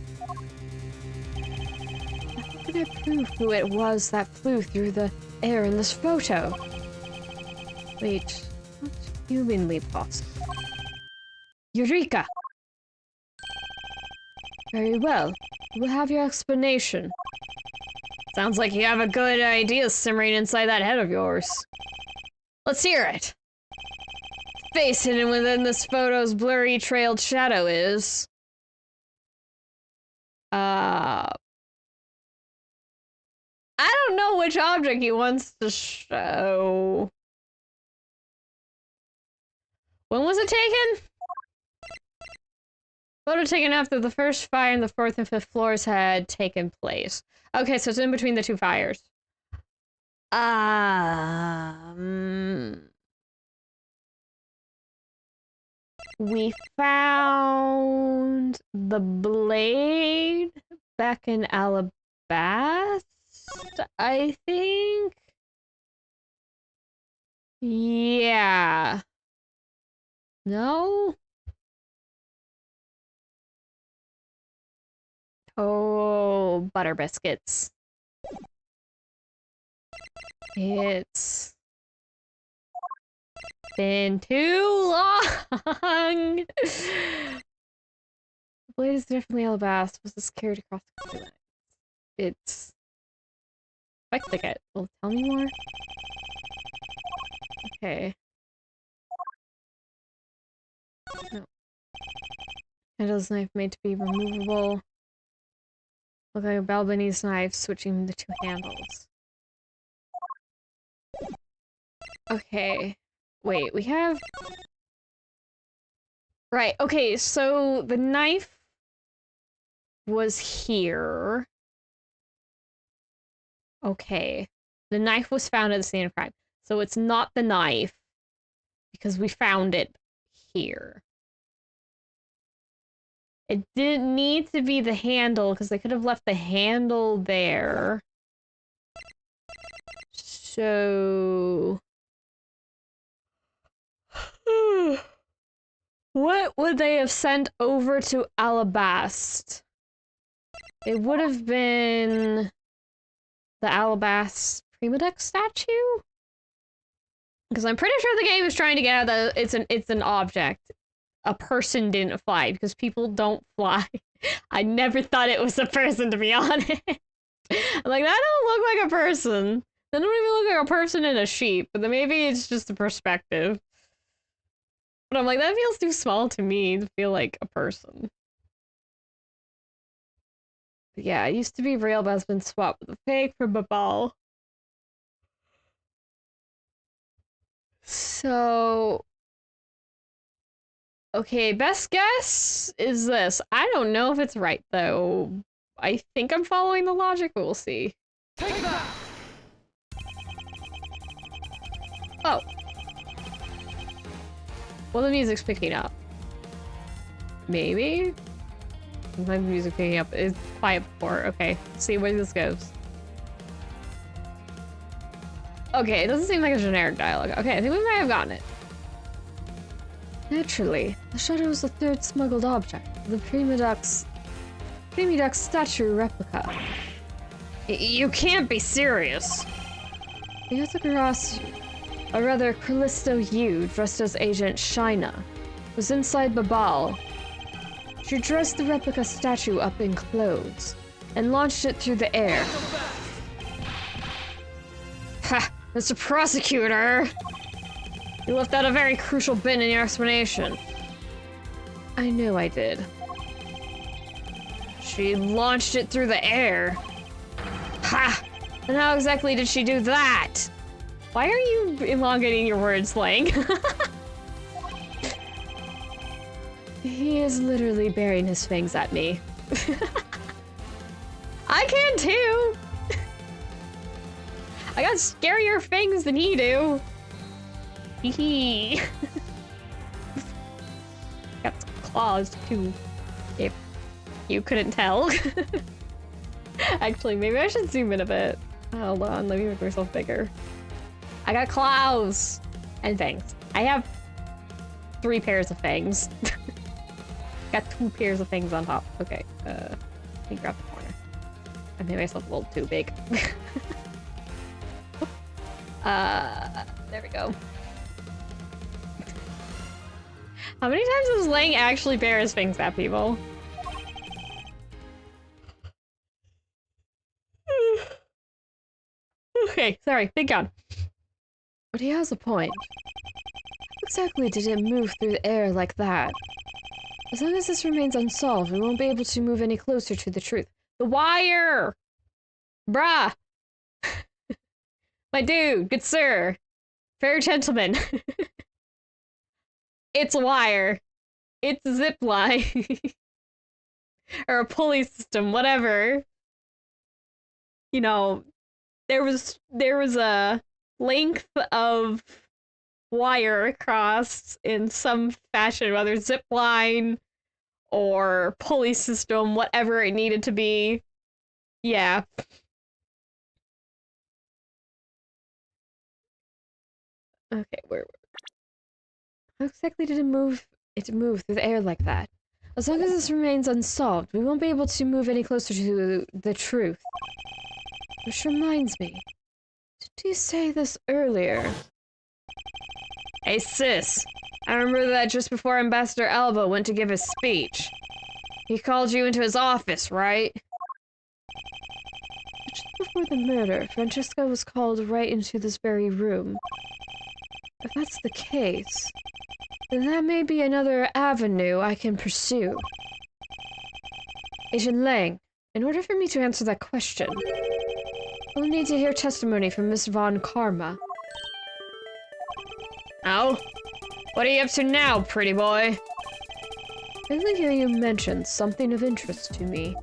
can I prove who it was that flew through the air in this photo? Wait, not humanly possible. Eureka! Very well. We'll have your explanation. Sounds like you have a good idea simmering inside that head of yours. Let's hear it. The face hidden within this photo's blurry trailed shadow is... I don't know which object he wants to show. When was it taken? Photo taken after the first fire in the 4th and 5th floors had taken place. Okay, so it's in between the two fires. We found the blade back in Alabasta, I think. Yeah. No? Oh, butter biscuits. It's been too long. The blade is definitely Alabasta. Was this carried across the line? It's... If I click it, will it tell me more? Okay. No. Handle's knife made to be removable. Look like a Balbanese knife switching the two handles. Okay. Wait, we have... Right, okay, so the knife was here. Okay. The knife was found at the scene of crime. So it's not the knife, because we found it here. It didn't need to be the handle, because they could have left the handle there. So... What would they have sent over to Alabast? It would have been... the Alabast Prima Deck statue? Because I'm pretty sure the game is trying to get out that it's an object. A person didn't fly, because people don't fly. I never thought it was a person, to be honest. I'm like, that don't look like a person. That don't even look like a person in a sheep, but then maybe it's just a perspective. But I'm like, that feels too small to me to feel like a person. But yeah, it used to be real, but has been swapped with a fake from a ball. So... Okay, best guess is this. I don't know if it's right, though. I think I'm following the logic, but we'll see. Take that! Oh. Well, the music's picking up. Maybe? Sometimes the music picking up is quiet before. Okay, let's see where this goes. Okay, it doesn't seem like a generic dialogue. Okay, I think we might have gotten it. Naturally, the shadow is the third smuggled object, the Prima Duck's statue replica. You can't be serious! The other Garasi, or rather Callisto Yu, dressed as Agent Shina, was inside Babal. She dressed the replica statue up in clothes and launched it through the air. Ha! Mr. Prosecutor! You left out a very crucial bit in your explanation. I know I did. She launched it through the air. Ha! And how exactly did she do that? Why are you elongating your words, Lang? He is literally burying his fangs at me. I can too! I got scarier fangs than you do. Hee got claws too, if you couldn't tell. Actually, maybe I should zoom in a bit. Hold on, let me make myself bigger. I got claws and fangs. I have 3 pairs of fangs. Got 2 pairs of fangs on top. Okay, let me grab the corner. I made myself a little too big. There we go. How many times does Lang actually bear his fangs at people? Okay, sorry, think on. But he has a point. How exactly did it move through the air like that? As long as this remains unsolved, we won't be able to move any closer to the truth. The wire! Bruh! My dude, good sir. Fair gentleman. It's a wire. It's a zip line. Or a pulley system, whatever. You know, there was a length of wire across in some fashion, whether zip line or pulley system, whatever it needed to be. Yeah. Okay, where? How exactly did it move through the air like that? As long as this remains unsolved, we won't be able to move any closer to the truth. Which reminds me, did you say this earlier? Hey sis, I remember that just before Ambassador Alba went to give his speech. He called you into his office, right? Just before the murder, Francesca was called right into this very room. If that's the case, then that may be another avenue I can pursue. Agent Lang, in order for me to answer that question, I'll need to hear testimony from Miss Von Karma. Oh? What are you up to now, pretty boy? I did hear you mention something of interest to me.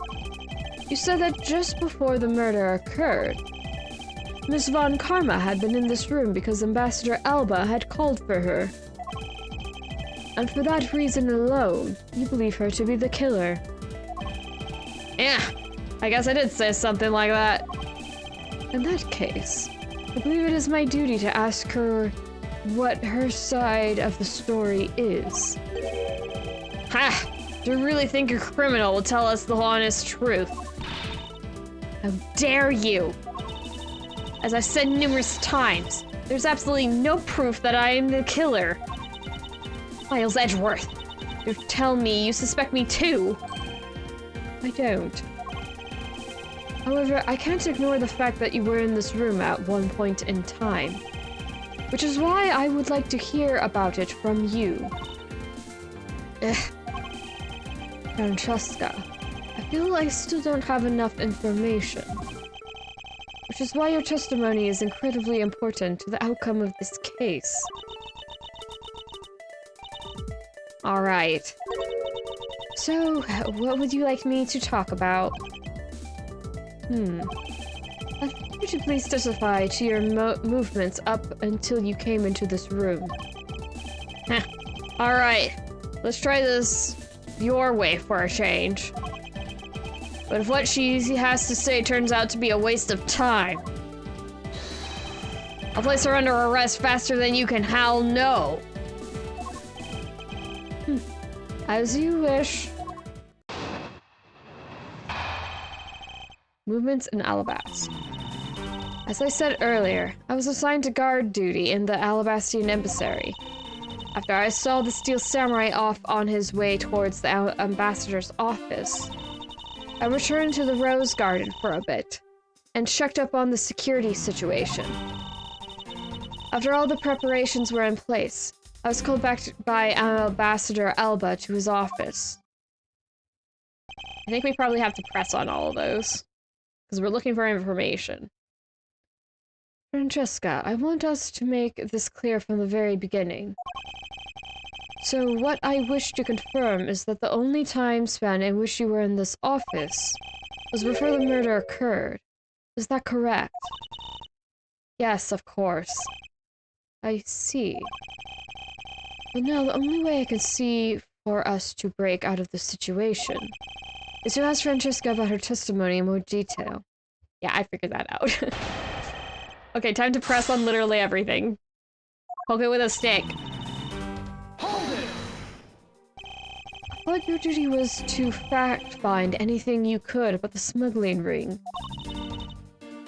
You said that just before the murder occurred, Miss Von Karma had been in this room because Ambassador Alba had called for her. And for that reason alone, you believe her to be the killer. Yeah, I guess I did say something like that. In that case, I believe it is my duty to ask her what her side of the story is. Ha! Do you really think your criminal will tell us the honest truth? How dare you! As I've said numerous times, there's absolutely no proof that I am the killer. Miles Edgeworth, you tell me you suspect me too. I don't. However, I can't ignore the fact that you were in this room at one point in time. Which is why I would like to hear about it from you. Francesca, I feel I still don't have enough information. Which is why your testimony is incredibly important to the outcome of this case. Alright. So, what would you like me to talk about? I'd like you to please testify to your movements up until you came into this room. Alright, let's try this your way for a change. But if what she has to say turns out to be a waste of time, I'll place her under arrest faster than you can howl no. As you wish. Movements in Alabast. As I said earlier, I was assigned to guard duty in the Alabastian embassy. After I saw the Steel Samurai off on his way towards the ambassador's office, I returned to the Rose Garden for a bit, and checked up on the security situation. After all the preparations were in place, I was called back by Ambassador Alba to his office. I think we probably have to press on all of those, because we're looking for information. Francesca, I want us to make this clear from the very beginning. So what I wish to confirm is that the only time span in which you were in this office was before the murder occurred. Is that correct? Yes, of course. I see. But now the only way I can see for us to break out of this situation is to ask Francesca about her testimony in more detail. Yeah, I figured that out. Okay, time to press on literally everything. Poke it with a stick. Hold it! I thought your duty was to fact-find anything you could about the smuggling ring.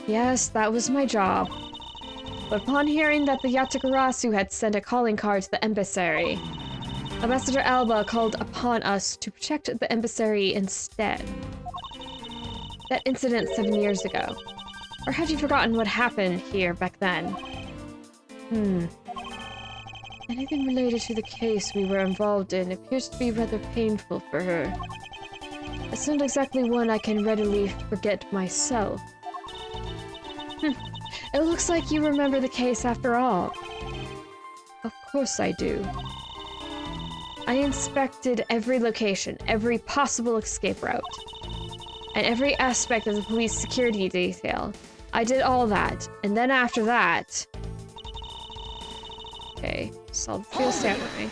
Yes, that was my job. But upon hearing that the Yatakarasu had sent a calling card to the emissary, Ambassador Alba called upon us to protect the emissary instead. That incident 7 years ago. Or have you forgotten what happened here back then? Anything related to the case we were involved in appears to be rather painful for her. It's not exactly one I can readily forget myself. It looks like you remember the case after all. Of course I do. I inspected every location, every possible escape route, and every aspect of the police security detail. I did all that, and then after that... Okay, solve Steel Samurai.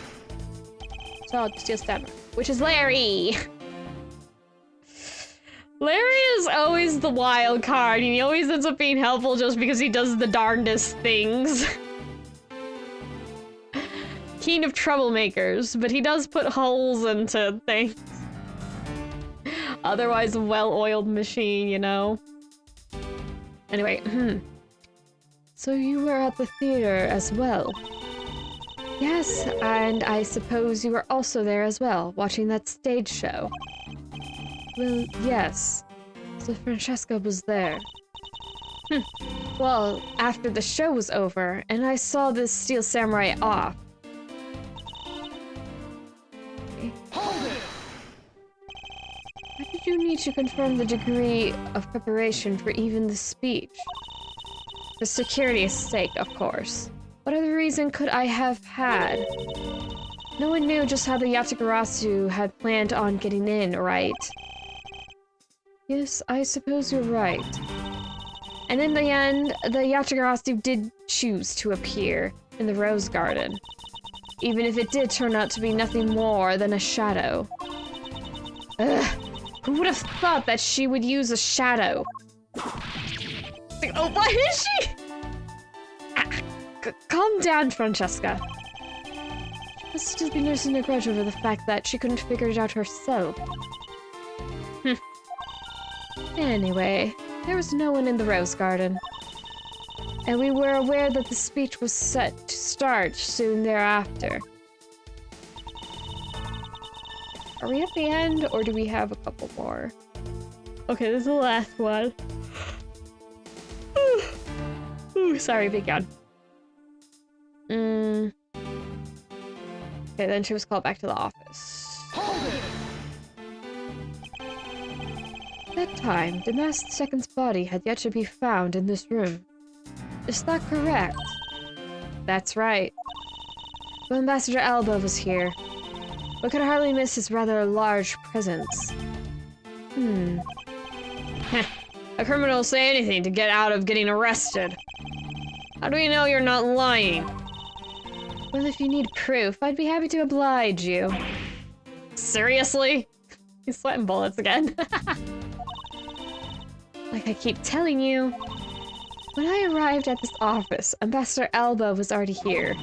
Solve Steel Samurai, which is Larry! Larry is always the wild card, and he always ends up being helpful just because he does the darndest things. King of troublemakers, but he does put holes into things. Otherwise a well-oiled machine, you know? Anyway, So you were at the theater as well? Yes, and I suppose you were also there as well, watching that stage show. Well, yes. So Francesca was there. Well, after the show was over, and I saw this Steel Samurai off. Hold it! Why did you need to confirm the degree of preparation for even the speech? For security's sake, of course. What other reason could I have had? No one knew just how the Yatakarasu had planned on getting in, right? Yes, I suppose you're right. And in the end, the Yatakarasu did choose to appear in the Rose Garden. Even if it did turn out to be nothing more than a shadow. Ugh! Who would have thought that she would use a shadow? Oh, what is she? Calm down, Francesca. She must still be nursing a grudge over the fact that she couldn't figure it out herself. Anyway, there was no one in the Rose Garden. And we were aware that the speech was set to start soon thereafter. Are we at the end, or do we have a couple more? Okay, this is the last one. Ooh, sorry, big yawn. Okay, then she was called back to the office. Hold it! At that time, the masked second's body had yet to be found in this room. Is that correct? That's right. But Ambassador Alba was here. We could hardly miss his rather large presence. A criminal will say anything to get out of getting arrested. How do we know you're not lying? Well, if you need proof, I'd be happy to oblige you. Seriously? He's sweating bullets again. Like I keep telling you. When I arrived at this office, Ambassador Alba was already here.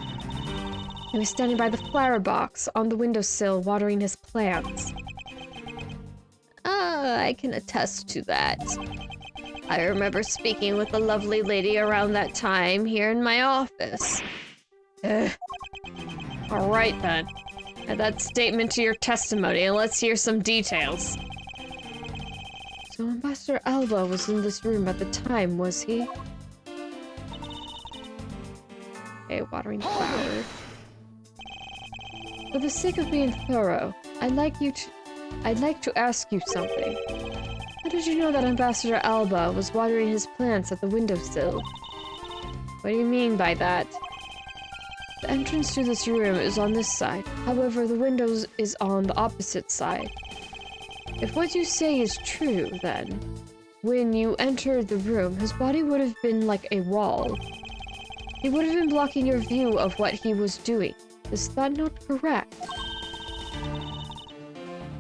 He was standing by the flower box on the windowsill watering his plants. I can attest to that. I remember speaking with a lovely lady around that time here in my office. Alright then. Add that statement to your testimony and let's hear some details. So Ambassador Alba was in this room at the time, was he? Okay, watering flower. For the sake of being thorough, I'd like to ask you something. How did you know that Ambassador Alba was watering his plants at the windowsill? What do you mean by that? The entrance to this room is on this side. However, the windows is on the opposite side. If what you say is true, then, when you entered the room, his body would have been like a wall. He would have been blocking your view of what he was doing. Is that not correct?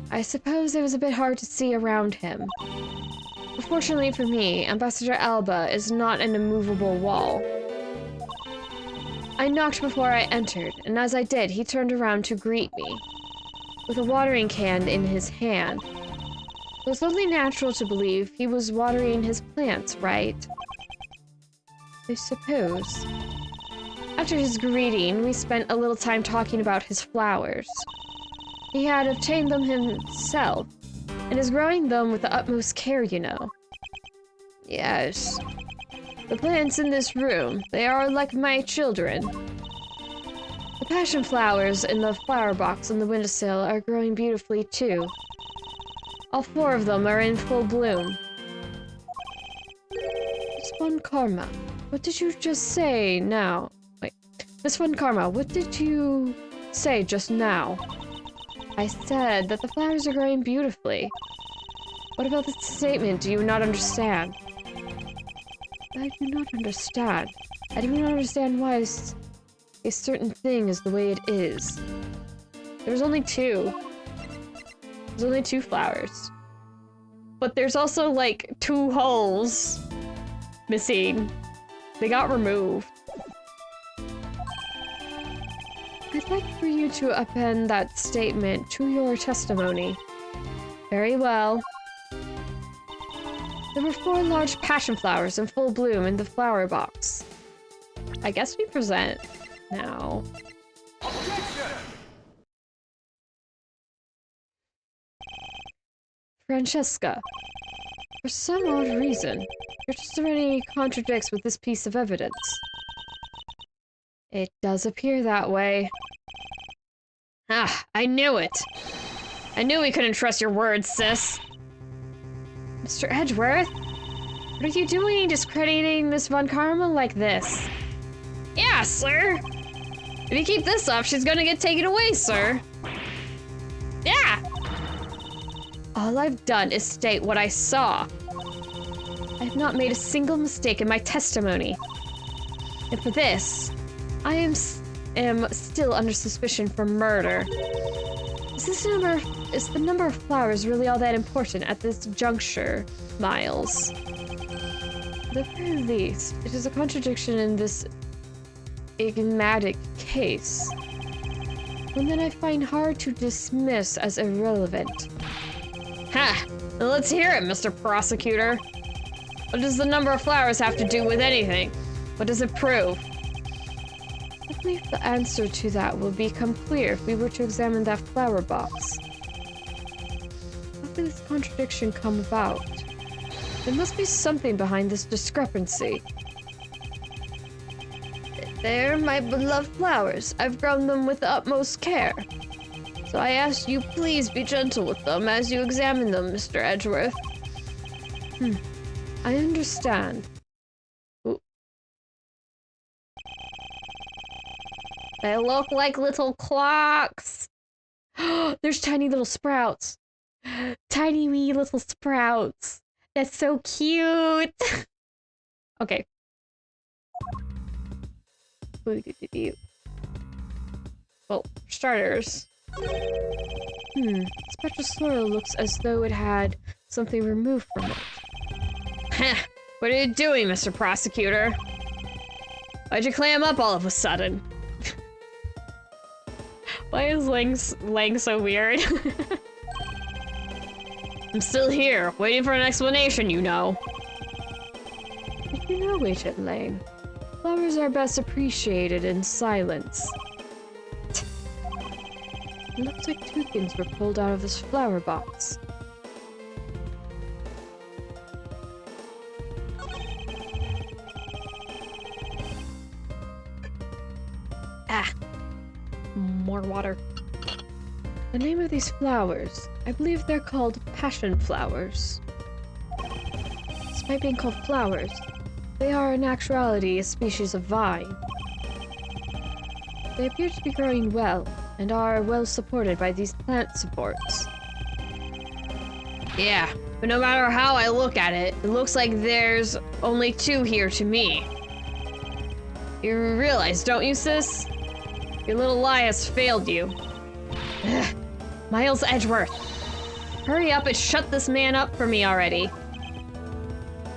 I suppose it was a bit hard to see around him. But fortunately for me, Ambassador Alba is not an immovable wall. I knocked before I entered, and as I did, he turned around to greet me, with a watering can in his hand. It was only natural to believe he was watering his plants, right? I suppose. After his greeting, we spent a little time talking about his flowers. He had obtained them himself, and is growing them with the utmost care, you know. Yes. The plants in this room, they are like my children. The passion flowers in the flower box on the windowsill are growing beautifully too. All 4 of them are in full bloom. Miss Von Karma, what did you just say now? Wait, Miss Von Karma, what did you say just now? I said that the flowers are growing beautifully. What about this statement do you not understand? I do not understand. I do not understand why a certain thing is the way it is. There's only 2. There's only 2 flowers. But there's also, like, 2 holes missing. They got removed. I'd like for you to append that statement to your testimony. Very well. There were 4 large passion flowers in full bloom in the flower box. I guess we present now. Objection! Francesca, for some odd reason, your testimony contradicts with this piece of evidence. It does appear that way. Ah, I knew it! I knew we couldn't trust your words, sis! Mr. Edgeworth? What are you doing discrediting Miss Von Karma like this? Yeah, sir! If you keep this up, she's gonna get taken away, sir! Yeah! All I've done is state what I saw. I have not made a single mistake in my testimony. And for this, I am still under suspicion for murder. Is the number of flowers really all that important at this juncture, Miles? At the very least, it is a contradiction in this enigmatic case. One that I find hard to dismiss as irrelevant. Ha! Well, let's hear it, Mr. Prosecutor. What does the number of flowers have to do with anything? What does it prove? I believe the answer to that will become clear if we were to examine that flower box. How did this contradiction come about? There must be something behind this discrepancy. They're my beloved flowers. I've grown them with the utmost care. So I ask you please be gentle with them as you examine them, Mr. Edgeworth. I understand. Ooh. They look like little clocks. There's tiny little sprouts. Tiny wee little sprouts. That's so cute. Okay. Well, for starters. Spectral soil looks as though it had something removed from it. Heh! What are you doing, Mr. Prosecutor? Why'd you clam up all of a sudden? Why is Lang so weird? I'm still here, waiting for an explanation, you know. You know, Agent Lang. Flowers are best appreciated in silence. It looks like two things were pulled out of this flower box. Ah! More water. The name of these flowers, I believe they're called passion flowers. Despite being called flowers, they are in actuality a species of vine. They appear to be growing well, and are well supported by these plant supports. Yeah, but no matter how I look at it, it looks like there's only two here to me. You realize, don't you, sis? Your little lie has failed you. Ugh. Miles Edgeworth, hurry up and shut this man up for me already.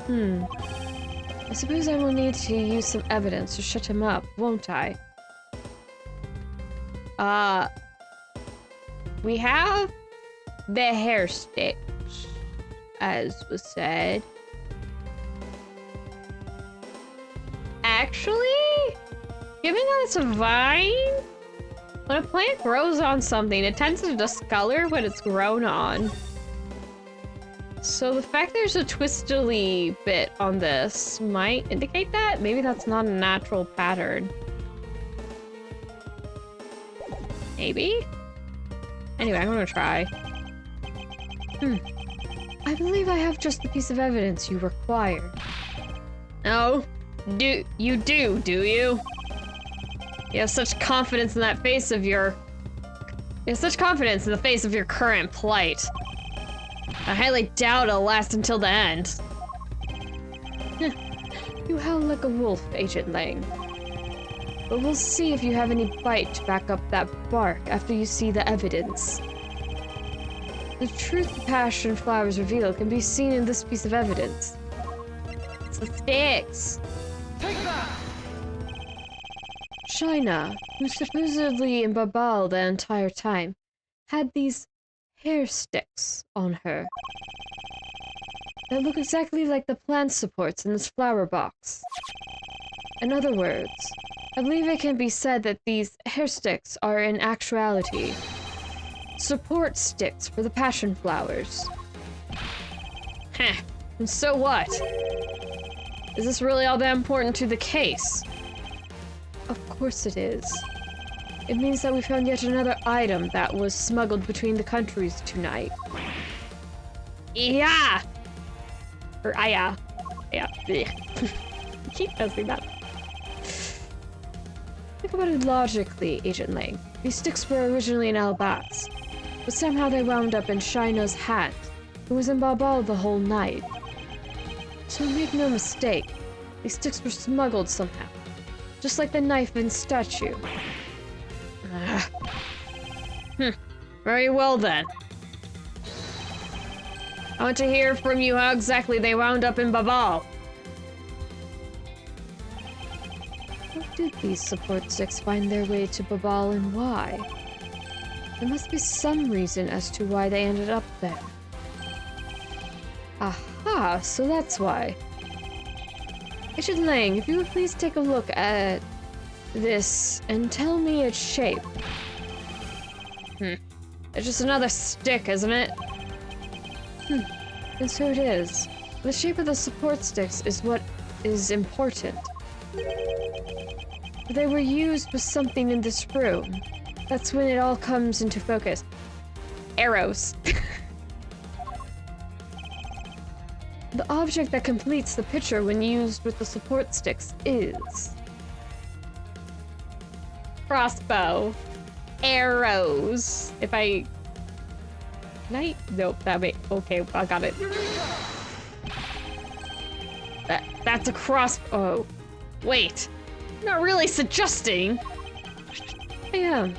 I suppose I will need to use some evidence to shut him up, won't I? We have the hair sticks, as was said. Actually, given that it's a vine, when a plant grows on something, it tends to discolor when it's grown on. So the fact there's a twistly bit on this might indicate that. Maybe that's not a natural pattern. Maybe? Anyway, I'm gonna try. I believe I have just the piece of evidence you require. Oh? Do you? You have such confidence in that face of your... You have such confidence in the face of your current plight. I highly doubt it'll last until the end. You howl like a wolf, Agent Lang. But we'll see if you have any bite to back up that bark after you see the evidence. The truth the passion flowers reveal can be seen in this piece of evidence. It's the sticks. Take that! China, who's supposedly in Babal the entire time, had these hair sticks on her that look exactly like the plant supports in this flower box. In other words, I believe it can be said that these hair sticks are in actuality support sticks for the passion flowers. Heh, and so what? Is this really all that important to the case? Of course it is. It means that we found yet another item that was smuggled between the countries tonight. Yeah! Or yeah. Yeah. Keep messing that up. Think about it logically, Agent Lang. These sticks were originally in Ablaze, but somehow they wound up in Shina's hand, who was in Babal the whole night. So make no mistake, these sticks were smuggled somehow, just like the knife and statue. Very well then. I want to hear from you how exactly they wound up in Babal. How did these support sticks find their way to Babal and why? There must be some reason as to why they ended up there. Aha, so that's why. Agent Lang, if you would please take a look at this and tell me its shape. It's just another stick, isn't it? And so it is. The shape of the support sticks is what is important. They were used with something in this room. That's when it all comes into focus. Arrows. The object that completes the picture when used with the support sticks is... crossbow. Arrows. If I... Knight? Nope, that way. Okay, I got it. That's a crossbow. Oh, wait. Not really suggesting. I am.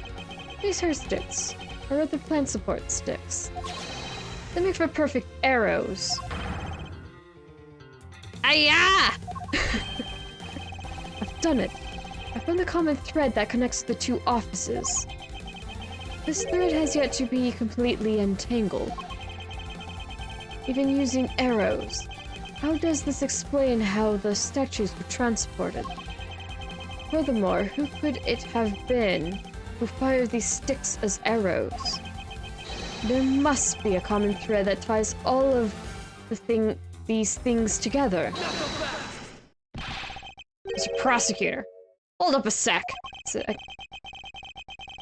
These hair sticks are other plant support sticks. They make for perfect arrows. Ah! I've done it. I found the common thread that connects the two offices. This thread has yet to be completely untangled. Even using arrows. How does this explain how the statues were transported? Furthermore, who could it have been who fired these sticks as arrows? There must be a common thread that ties all of these things together. Mr. Prosecutor, hold up a sec.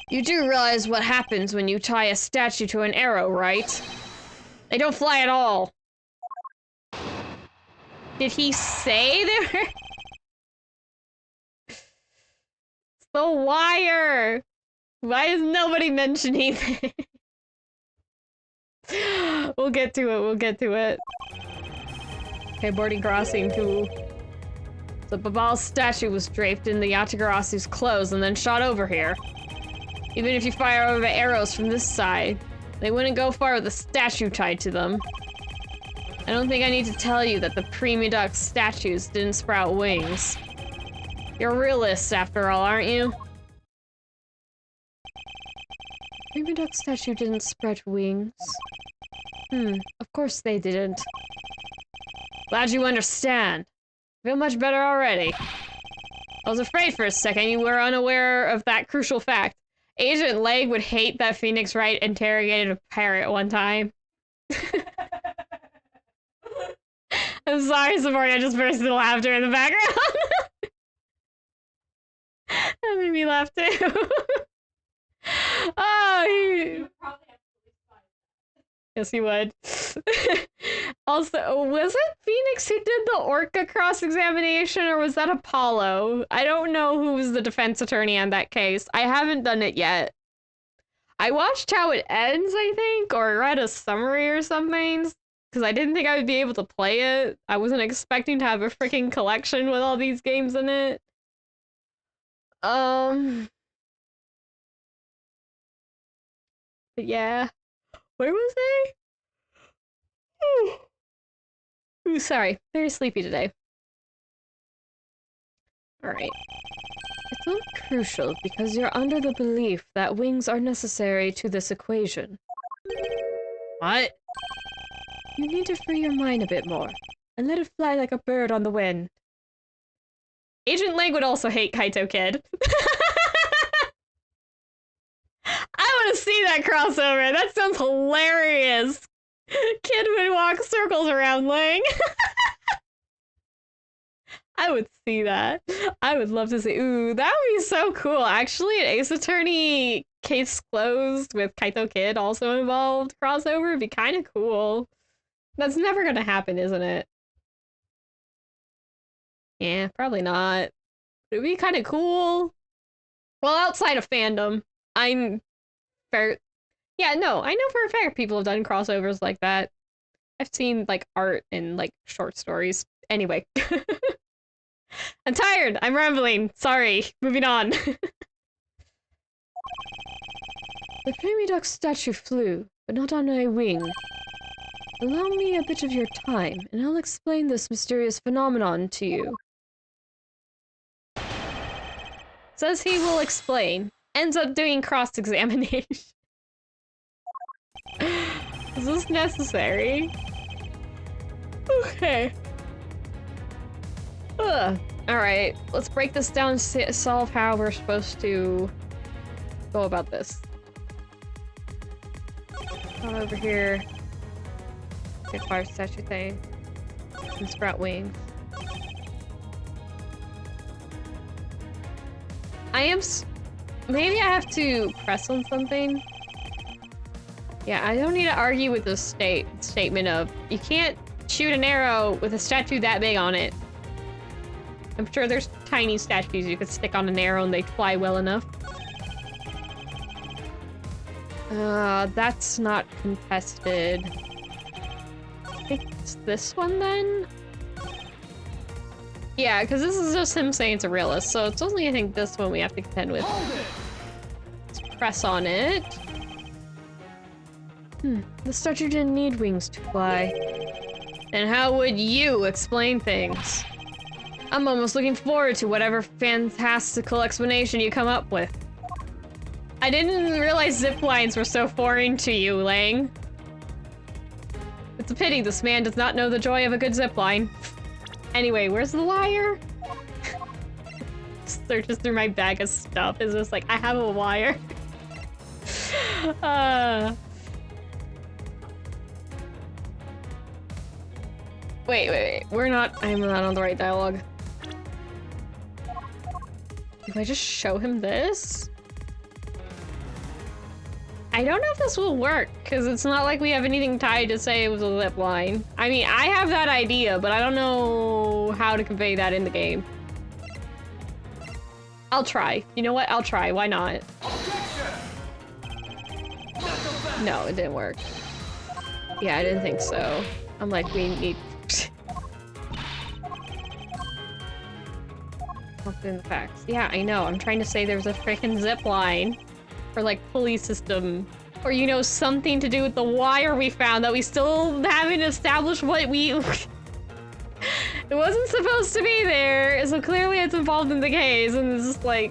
You do realize what happens when you tie a statue to an arrow, right? They don't fly at all. Did he say they were? It's the wire! Why is nobody mentioning it? We'll get to it, we'll get to it. Okay, boarding crossing to... The Babal's statue was draped in the Yatagarasu's clothes and then shot over here. Even if you fire over arrows from this side, they wouldn't go far with a statue tied to them. I don't think I need to tell you that the Primi-Duck statues didn't sprout wings. You're realists after all, aren't you? Primi-Duck statue didn't sprout wings. Of course they didn't. Glad you understand. I feel much better already. I was afraid for a second you were unaware of that crucial fact. Agent Leg would hate that Phoenix Wright interrogated a parrot one time. I'm sorry, Sabrina, I just burst into laughter in the background. That made me laugh too. Oh, yes, he would. Also, was it Phoenix who did the Orca cross-examination, or was that Apollo? I don't know who was the defense attorney on that case. I haven't done it yet. I watched how it ends, I think, or read a summary or something, because I didn't think I would be able to play it. I wasn't expecting to have a freaking collection with all these games in it. But yeah. Where was I? Ooh, sorry. Very sleepy today. Alright. It's not crucial because you're under the belief that wings are necessary to this equation. What? You need to free your mind a bit more, and let it fly like a bird on the wind. Agent Leg would also hate Kaito Kid. I want to see that crossover. That sounds hilarious. Kid would walk circles around Lang. I would see that. I would love to see. Ooh, that would be so cool. Actually, an Ace Attorney case closed with Kaito Kid also involved crossover would be kind of cool. That's never gonna happen, isn't it? Yeah, probably not. It would be kind of cool. Well, outside of fandom, I'm fair. Yeah, no, I know for a fact people have done crossovers like that. I've seen, like, art and, like, short stories. Anyway. I'm tired! I'm rambling! Sorry. Moving on. The Primi-Duck statue flew, but not on a wing. Allow me a bit of your time, and I'll explain this mysterious phenomenon to you. Says he will explain. Ends up doing cross-examination. Is this necessary? Okay. Alright, let's break this down and solve how we're supposed to go about this. Come over here. Get fire statue thing. And sprout wings. Maybe I have to press on something. Yeah, I don't need to argue with the statement of, you can't shoot an arrow with a statue that big on it. I'm sure there's tiny statues you could stick on an arrow and they'd fly well enough. That's not contested. I think it's this one then? Yeah, because this is just him saying it's a realist, so it's only, I think, this one we have to contend with. Let's press on it. The statue didn't need wings to fly. And how would you explain things? I'm almost looking forward to whatever fantastical explanation you come up with. I didn't realize zip lines were so foreign to you, Lang. It's a pity this man does not know the joy of a good zip line. Anyway, where's the wire? Searches through my bag of stuff. Is just like, I have a wire. Wait. I'm not on the right dialogue. Do I just show him this? I don't know if this will work, because it's not like we have anything tied to say it was a zip line. I mean, I have that idea, but I don't know how to convey that in the game. I'll try. You know what? I'll try. Why not? No, it didn't work. Yeah, I didn't think so. I'm like, we need... in the facts. Yeah, I know. I'm trying to say there's a freaking zip line. Or like pulley system. Or, you know, something to do with the wire we found that we still haven't established what we... It wasn't supposed to be there, so clearly it's involved in the case, and it's just like,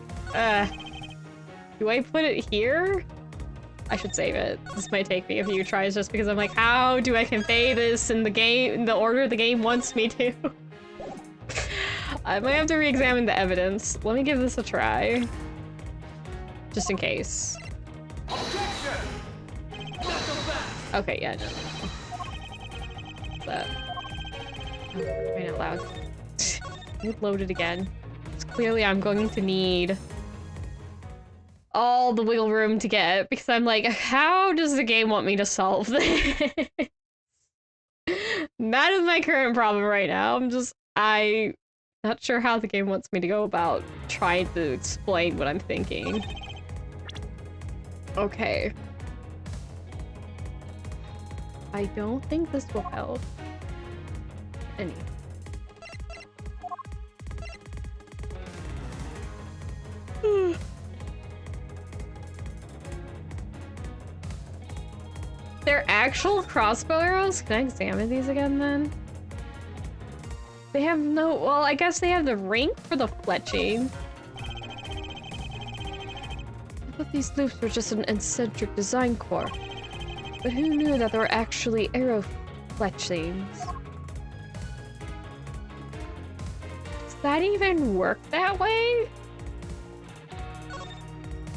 do I put it here? I should save it. This might take me a few tries just because I'm like, how do I convey this in the game, in the order the game wants me to? I might have to re-examine the evidence. Let me give this a try. Just in case. Okay, yeah, no. What's that? Crying out loud. Load it again. Because clearly I'm going to need all the wiggle room to get, because I'm like, how does the game want me to solve this? That is my current problem right now. I'm not sure how the game wants me to go about trying to explain what I'm thinking. Okay. I don't think this will help. Any. They're actual crossbow arrows? Can I examine these again then? They have no... Well, I guess they have the ring for the fletching. I thought these loops were just an eccentric design core. But who knew that they were actually arrow fletchings? Does that even work that way?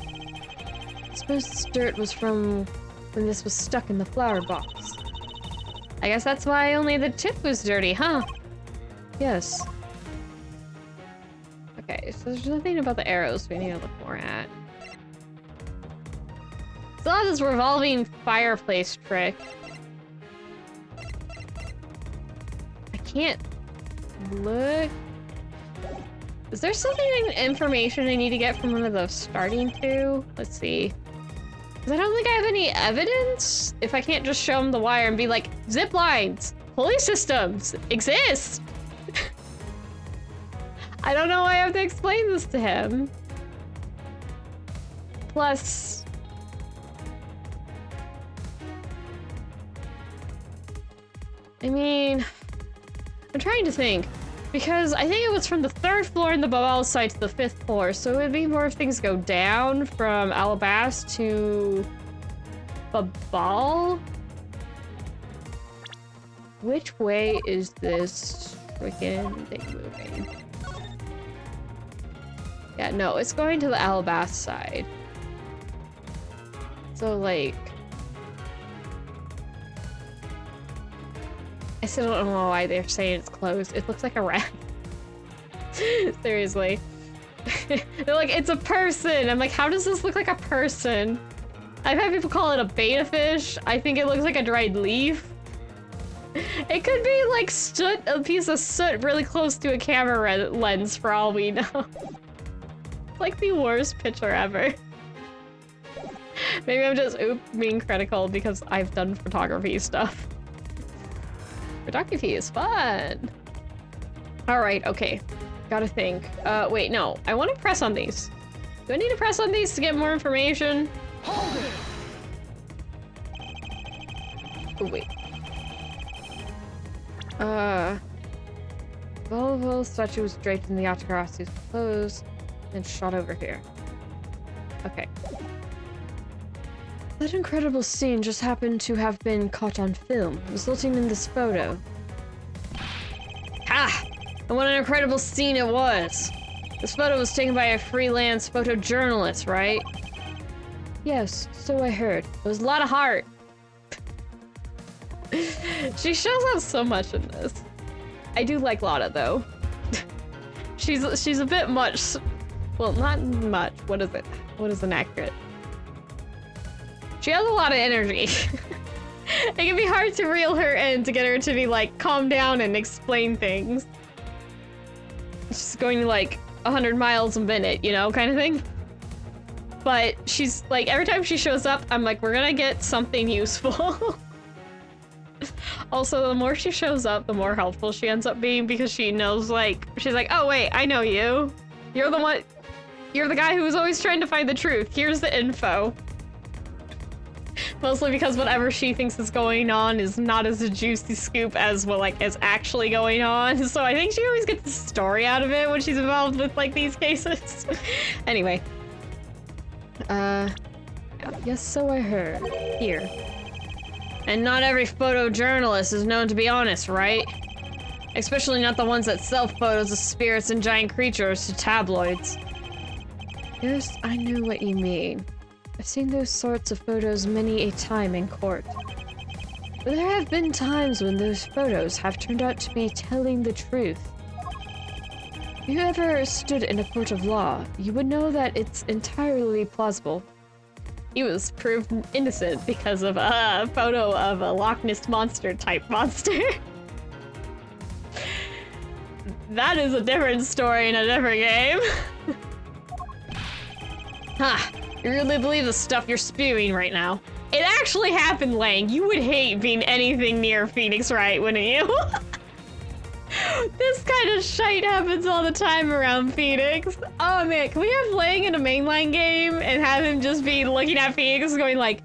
I suppose this dirt was from when this was stuck in the flower box. I guess that's why only the tip was dirty, huh? Yes. Okay, so there's nothing about the arrows we need to look more at. Still have this revolving fireplace trick. I can't look. Is there something information I need to get from one of those starting to? Let's see. Because I don't think I have any evidence. If I can't just show him the wire and be like, zip lines, pulley systems exist. I don't know why I have to explain this to him. Plus, I mean, I'm trying to think, because I think it was from the 3rd floor in the Babal side to the 5th floor, so it would be more if things go down from Ablaze to Babal. Which way is this freaking thing moving? Yeah, no, it's going to the Ablaze side. So, like... I still don't know why they're saying it's closed. It looks like a rat. Seriously. They're like, it's a person! I'm like, how does this look like a person? I've had people call it a beta fish. I think it looks like a dried leaf. It could be like soot, a piece of soot really close to a camera lens for all we know. It's like the worst picture ever. Maybe I'm just being critical because I've done photography stuff. Photography is fun. All right, okay. Gotta think. Wait, no. I want to press on these. Do I need to press on these to get more information? Hold it. Oh, wait. Volvo statue was draped in the Atakarasu's clothes and shot over here. Okay. That incredible scene just happened to have been caught on film, resulting in this photo. Ha! And what an incredible scene it was! This photo was taken by a freelance photojournalist, right? Yes, so I heard. It was a lot of heart. She shows up so much in this. I do like Lotta, though. she's a bit much. Well, not much. What is it? What is inaccurate? She has a lot of energy. It can be hard to reel her in to get her to be like, calm down and explain things. She's going like 100 miles a minute, you know, kind of thing. But she's like, every time she shows up, I'm like, we're gonna get something useful. Also, the more she shows up, the more helpful she ends up being because she knows, like, she's like, oh wait, I know you. You're the one, you're the guy who was always trying to find the truth. Here's the info. Mostly because whatever she thinks is going on is not as a juicy scoop as what, like, is actually going on. So I think she always gets the story out of it when she's involved with, like, these cases. Anyway. Yes, so I heard. Here. And not every photojournalist is known to be honest, right? Especially not the ones that sell photos of spirits and giant creatures to tabloids. Yes, I know what you mean. I've seen those sorts of photos many a time in court. But there have been times when those photos have turned out to be telling the truth. If you ever stood in a court of law, you would know that it's entirely plausible. He was proved innocent because of a photo of a Loch Ness Monster type monster. That is a different story in a different game. Huh. You really believe the stuff you're spewing right now? It actually happened, Lang. You would hate being anything near Phoenix Wright, wouldn't you? This kind of shite happens all the time around Phoenix. Oh man, can we have Lang in a mainline game and have him just be looking at Phoenix going like,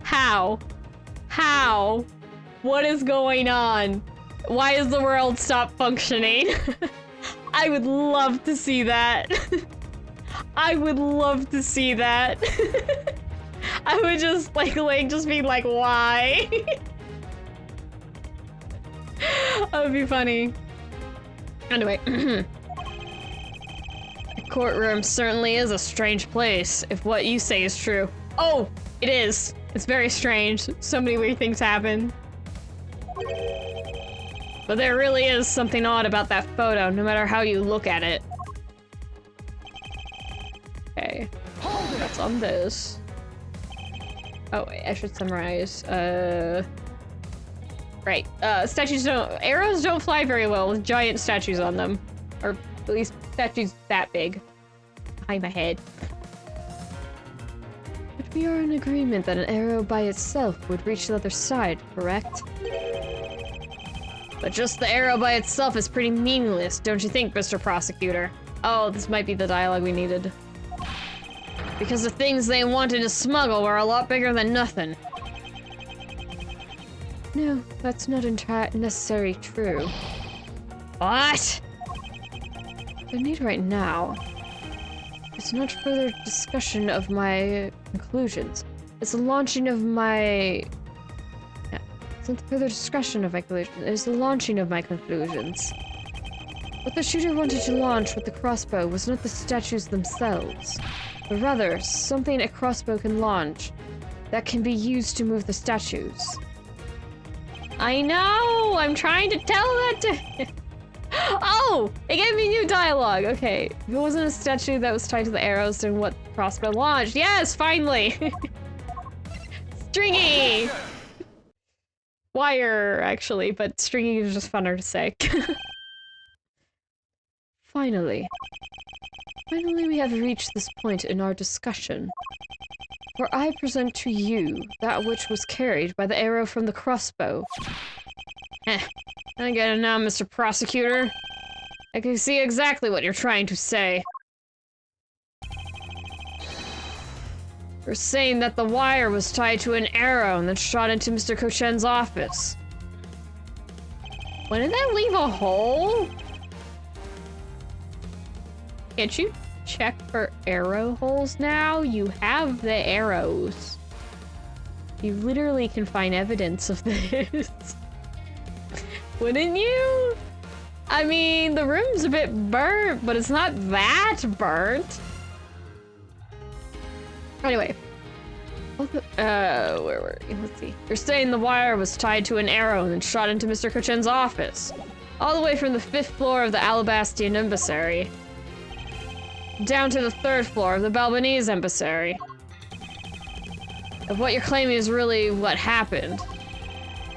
how? How? What is going on? Why is the world stopped functioning? I would love to see that. I would love to see that. I would just like Lang just be like, why? That would be funny. Anyway. The courtroom certainly is a strange place, if what you say is true. Oh, it is. It's very strange. So many weird things happen. But there really is something odd about that photo, no matter how you look at it. Okay. What's on this? Oh wait, I should summarize. Right. Arrows don't fly very well with giant statues on them. Or at least statues that big. Behind my head. But we are in agreement that an arrow by itself would reach the other side, correct? But just the arrow by itself is pretty meaningless, don't you think, Mr. Prosecutor? Oh, this might be the dialogue we needed. Because the things they wanted to smuggle were a lot bigger than nothing. No, that's not necessarily true. What? The need right now is not further discussion of my conclusions. It's the launching of my... It's not further discussion of my conclusions. It's the launching of my conclusions. What the shooter wanted to launch with the crossbow was not the statues themselves, but rather something a crossbow can launch that can be used to move the statues. I know! I'm trying to tell that to... Oh! It gave me new dialogue! Okay. If it wasn't a statue that was tied to the arrows, then what crossbow launched? Yes! Finally! Stringy! Wire, actually, but stringy is just funner to say. Finally. Finally we have reached this point in our discussion, where I present to you that which was carried by the arrow from the crossbow. I get it now, Mr. Prosecutor. I can see exactly what you're trying to say. You're saying that the wire was tied to an arrow and then shot into Mr. Cochen's office. When did that leave a hole? Can't you check for arrow holes now? You have the arrows. You literally can find evidence of this. Wouldn't you? I mean, the room's a bit burnt, but it's not that burnt. Anyway. Where were we? Let's see. You're saying the wire was tied to an arrow and then shot into Mr. Kochen's office. All the way from the 5th floor of the Alabastian Embassy. Down to the 3rd floor of the Balbanese Embassy. If what you're claiming is really what happened,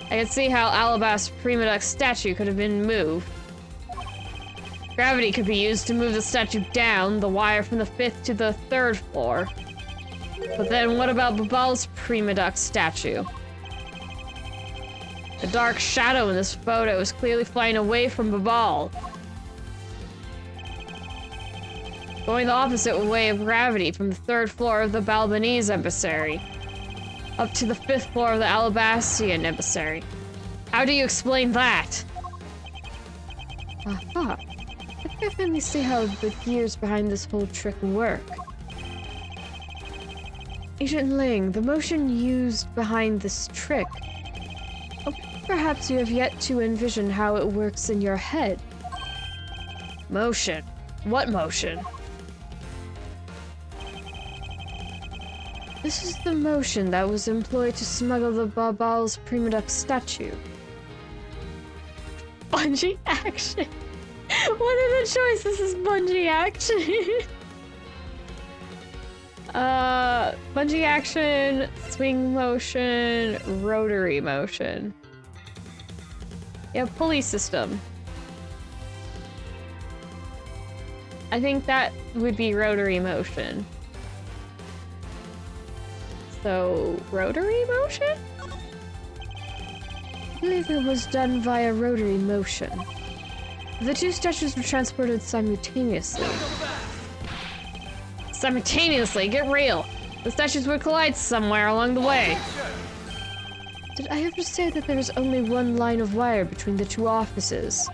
I can see how Alabast's Prima Duck's statue could have been moved. Gravity could be used to move the statue down the wire from the 5th to the 3rd floor. But then what about Babal's Prima Duck statue? The dark shadow in this photo is clearly flying away from Babal. Going the opposite way of gravity from the 3rd floor of the Balbanese Embassy up to the 5th floor of the Alabastian Embassy. How do you explain that? Aha. I think I finally see how the gears behind this whole trick work. Agent Ling, the motion used behind this trick. Oh, perhaps you have yet to envision how it works in your head. Motion? What motion? This is the motion that was employed to smuggle the Babal's Prima Duck statue. Bungee action? What are the choices? This is bungee action. Bungee action, swing motion, rotary motion. Yeah, pulley system. I think that would be rotary motion. So, rotary motion? I believe it was done via rotary motion. The two statues were transported simultaneously. Simultaneously, get real! The statues would collide somewhere along the way. Did I ever say that there was only one line of wire between the two offices?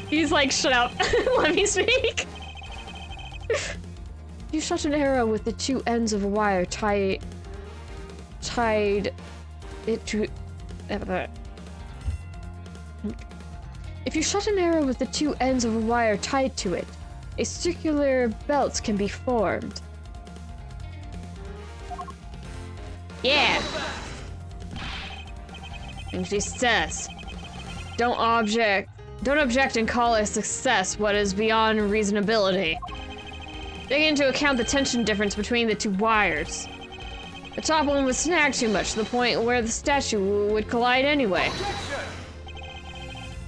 He's like, shut up, let me speak! You shot an arrow with the two ends of a wire tied it to... If you shot an arrow with the two ends of a wire tied to it, a circular belt can be formed. Yeah! And she says, don't object and call a success what is beyond reasonability. Take into account the tension difference between the two wires. The top one was snagged too much to the point where the statue would collide anyway.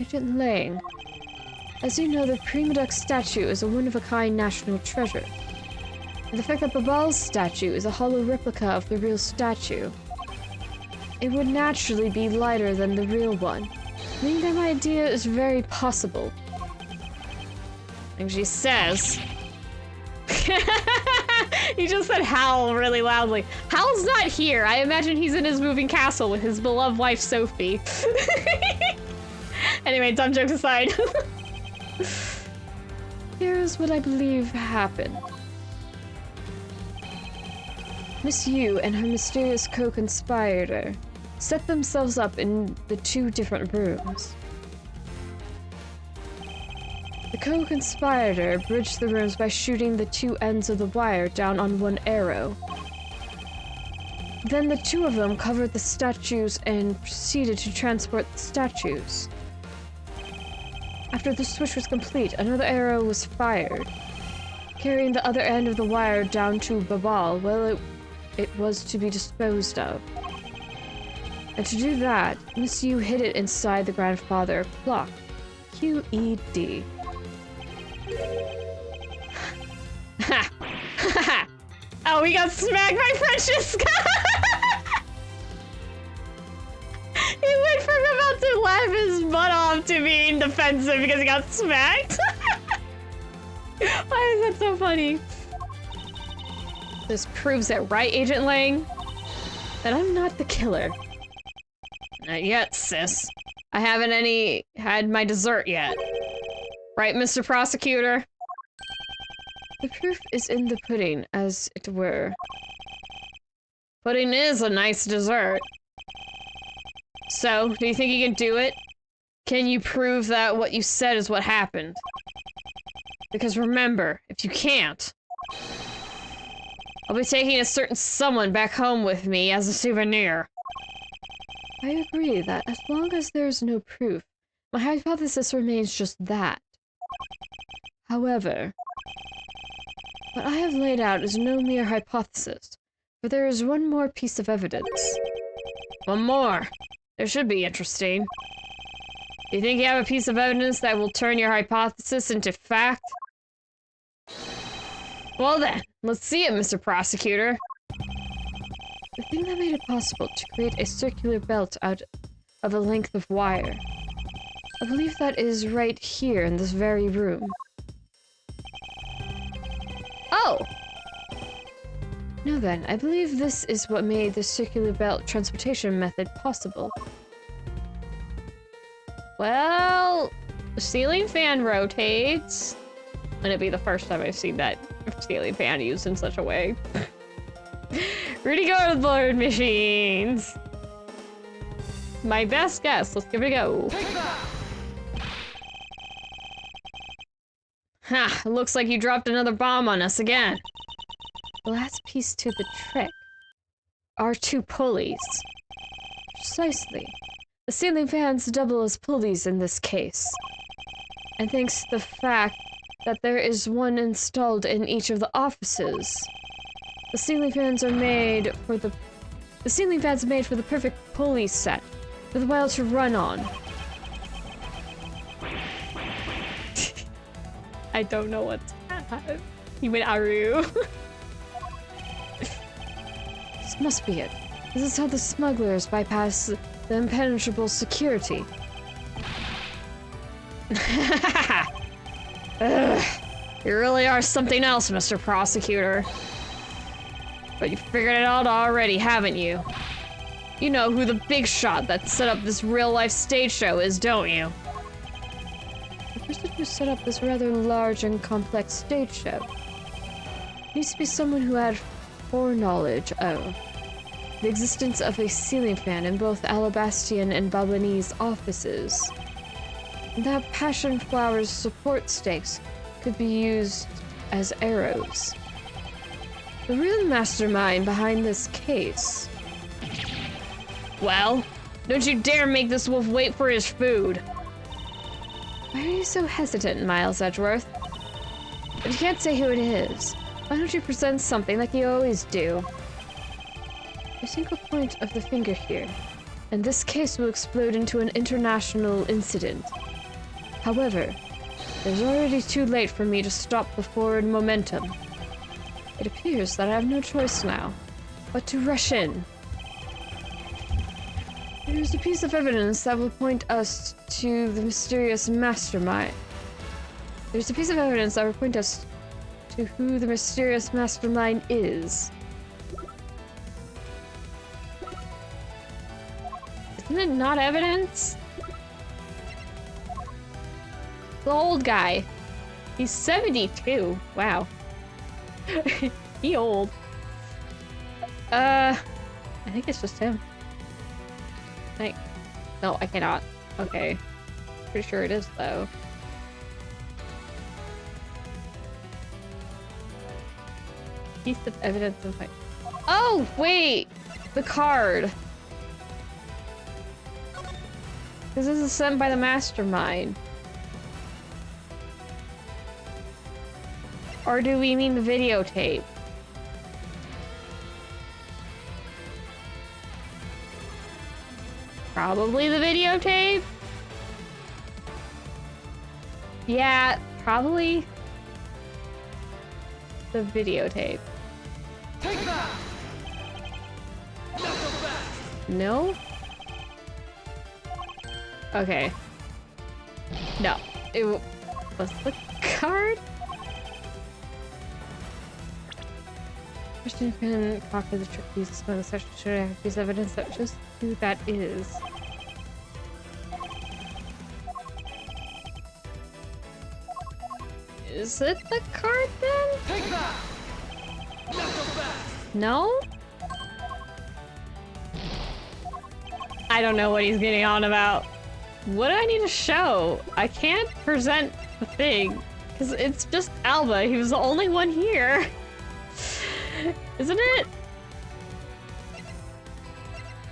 Agent Lang, as you know, the Prima Duck statue is a one-of-a-kind national treasure. And the fact that Babal's statue is a hollow replica of the real statue, it would naturally be lighter than the real one. I think that idea is very possible. And she says... He just said Hal really loudly. Hal's not here. I imagine he's in his moving castle with his beloved wife, Sophie. Anyway, dumb jokes aside. Here's what I believe happened. Miss Yu and her mysterious co-conspirator set themselves up in the two different rooms. The co-conspirator bridged the rooms by shooting the two ends of the wire down on one arrow. Then the two of them covered the statues and proceeded to transport the statues. After the switch was complete, another arrow was fired, carrying the other end of the wire down to Babal where it was to be disposed of. And to do that, Miss Yu hid it inside the grandfather clock. QED. Ha! Ha! Oh, we got smacked by Francesca! He went from about to laugh his butt off to being defensive because he got smacked. Why is that so funny? This proves it, right, Agent Lang? That I'm not the killer. Not yet, sis. I haven't had my dessert yet. Right, Mr. Prosecutor? The proof is in the pudding, as it were. Pudding is a nice dessert. So, do you think you can do it? Can you prove that what you said is what happened? Because remember, if you can't, I'll be taking a certain someone back home with me as a souvenir. I agree that as long as there's no proof, my hypothesis remains just that. However, what I have laid out is no mere hypothesis, but there is one more piece of evidence. One more. This should be interesting. Do you think you have a piece of evidence that will turn your hypothesis into fact? Well then, let's see it, Mr. Prosecutor. The thing that made it possible to create a circular belt out of a length of wire. I believe that is right here in this very room. Oh! Now then, I believe this is what made the circular belt transportation method possible. Well, the ceiling fan rotates. And it'd be the first time I've seen that ceiling fan used in such a way. Ready, go to the board machines. My best guess. Let's give it a go. Ha! Looks like you dropped another bomb on us again. The last piece to the trick are two pulleys. Precisely. The ceiling fans double as pulleys in this case. And thanks to the fact that there is one installed in each of the offices, the ceiling fans made for the perfect pulley set, with a while to run on. I don't know what's happened. You went Aru. This must be it. This is how the smugglers bypass the impenetrable security. Ugh, you really are something else, Mr. Prosecutor. But you figured it out already, haven't you? You know who the big shot that set up this real-life stage show is, don't you? The person who set up this rather large and complex stage show needs to be someone who had foreknowledge of the existence of a ceiling fan in both Alabastian and Balinese offices. That passion flower's support stakes could be used as arrows. The real mastermind behind this case. Well, don't you dare make this wolf wait for his food. Why are you so hesitant, Miles Edgeworth? If you can't say who it is, why don't you present something like you always do? A single point of the finger here, and this case will explode into an international incident. However, it is already too late for me to stop the forward momentum. It appears that I have no choice now, but to rush in. There is a piece of evidence that will point us to the mysterious mastermind. There's a piece of evidence that will point us to who the mysterious mastermind is. Isn't it not evidence? The old guy. He's 72. Wow. He old. I think it's just him. No, I cannot. Okay. Pretty sure it is, though. Piece of evidence of my... Oh, wait! The card. Because this is sent by the mastermind. Or do we mean the videotape? Probably the videotape? Yeah, probably the videotape. Take that! No? Okay. No. It was the card? Christian can copy the trick uses by the session should have piece of evidence that shows who that is. Is it the card then? Take that! No? I don't know what he's getting on about. What do I need to show? I can't present the thing. Because it's just Alba. He was the only one here. Isn't it?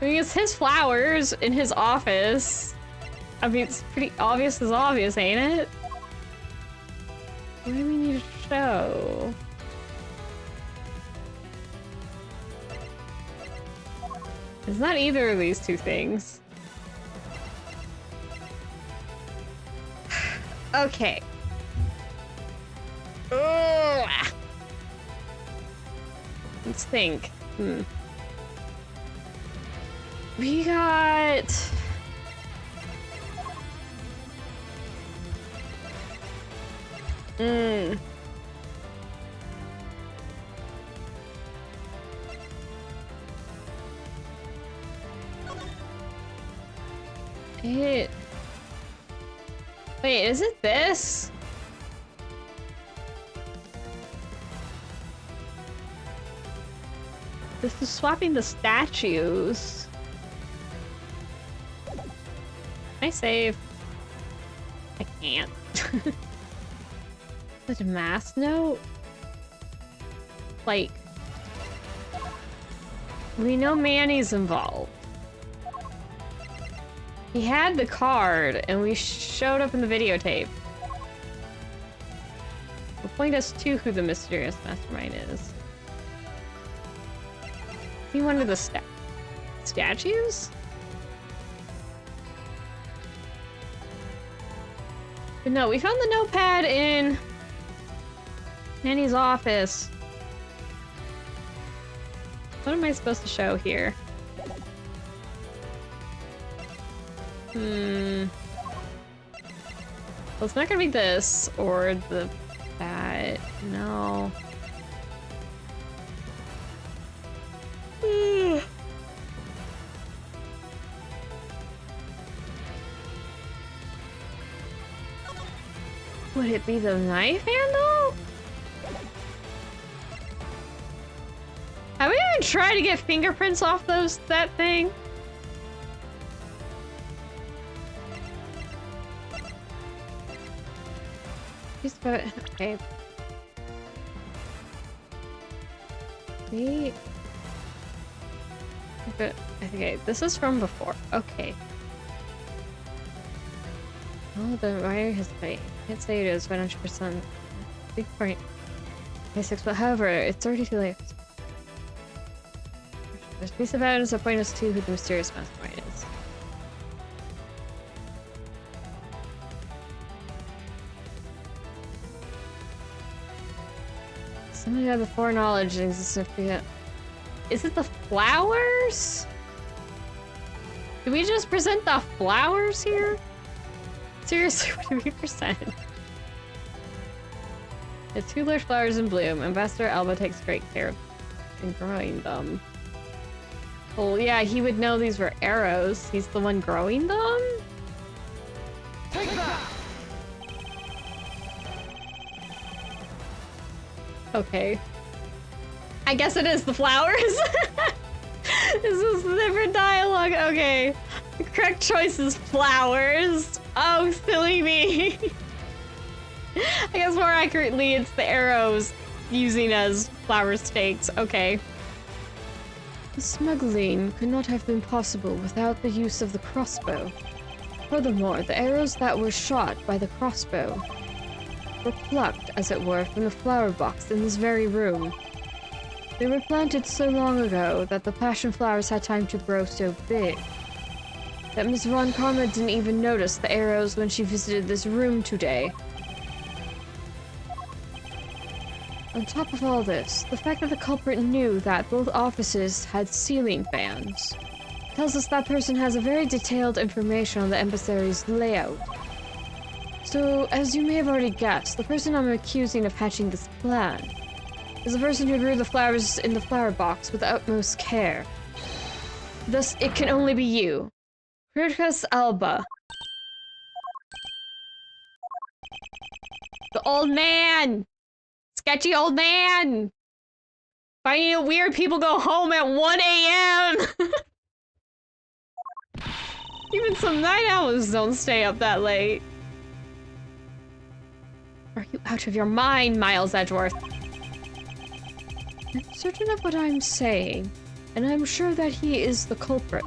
I mean, it's his flowers in his office. I mean, it's pretty obvious as obvious, ain't it? What do we need to show? It's not either of these two things. Okay. Ugh. Let's think. We got... Wait, is it this? This is swapping the statues. Can I save? I can't. Such a mass note? Like... We know Manny's involved. He had the card, and we showed up in the videotape. Will point us to who the mysterious mastermind is. Is he one of the statues? But no, we found the notepad in Nanny's office. What am I supposed to show here? Well, it's not gonna be this or that. No. Would it be the knife handle? Have we even tried to get fingerprints off that thing? Okay. Okay, this is from before. Okay. Oh, the writer has I can't say it is 100%. Big point. Basics, but however, it's already too late. There's a piece of evidence that point us to who the mysterious mastermind is. Somebody had the foreknowledge and existence. Is it the flowers? Did we just present the flowers here? Seriously, what did we present? The 2 large flowers in bloom. Ambassador Alba takes great care in growing them. Well, yeah, he would know these were arrows. He's the one growing them? Take that! Okay. I guess it is the flowers. This is a different dialogue. Okay. The correct choice is flowers. Oh, silly me. I guess more accurately, it's the arrows using as flower stakes. Okay. The smuggling could not have been possible without the use of the crossbow. Furthermore, the arrows that were shot by the crossbow were plucked, as it were, from the flower box in this very room. They were planted so long ago that the passion flowers had time to grow so big that Miss Von Karma didn't even notice the arrows when she visited this room today. On top of all this, the fact that the culprit knew that both offices had ceiling fans tells us that person has a very detailed information on the emissary's layout. So, as you may have already guessed, the person I'm accusing of hatching this plan is the person who grew the flowers in the flower box with the utmost care. Thus, it can only be you, Curtis Alba. The old man! Sketchy old man! Finding it weird people go home at 1 a.m. Even some night owls don't stay up that late. Are you out of your mind, Miles Edgeworth? I'm certain of what I'm saying, and I'm sure that he is the culprit.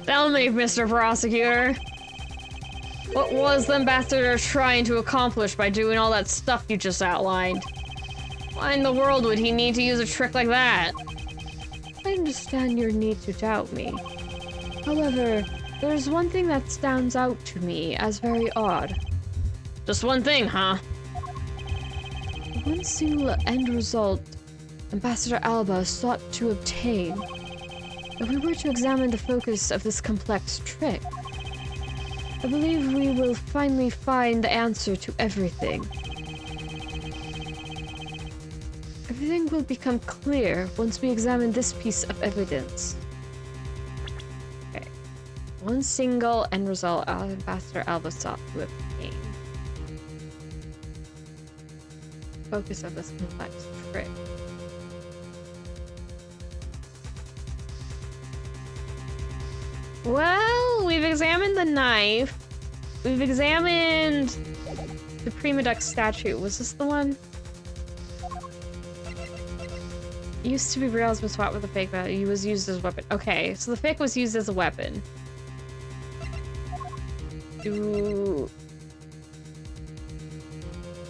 Tell me, Mr. Prosecutor. What was the ambassador trying to accomplish by doing all that stuff you just outlined? Why in the world would he need to use a trick like that? I understand your need to doubt me. However, there's one thing that stands out to me as very odd. Just one thing, huh? One single end result Ambassador Alba sought to obtain. If we were to examine the focus of this complex trick, I believe we will finally find the answer to everything. Everything will become clear once we examine this piece of evidence. Okay. One single end result Ambassador Alba sought to obtain. Focus of this complex trick. Well, we've examined the knife. We've examined the Prima Duck statue. Was this the one? It used to be real, has been swapped with a fake, but it was used as a weapon. Okay, so the fake was used as a weapon. Do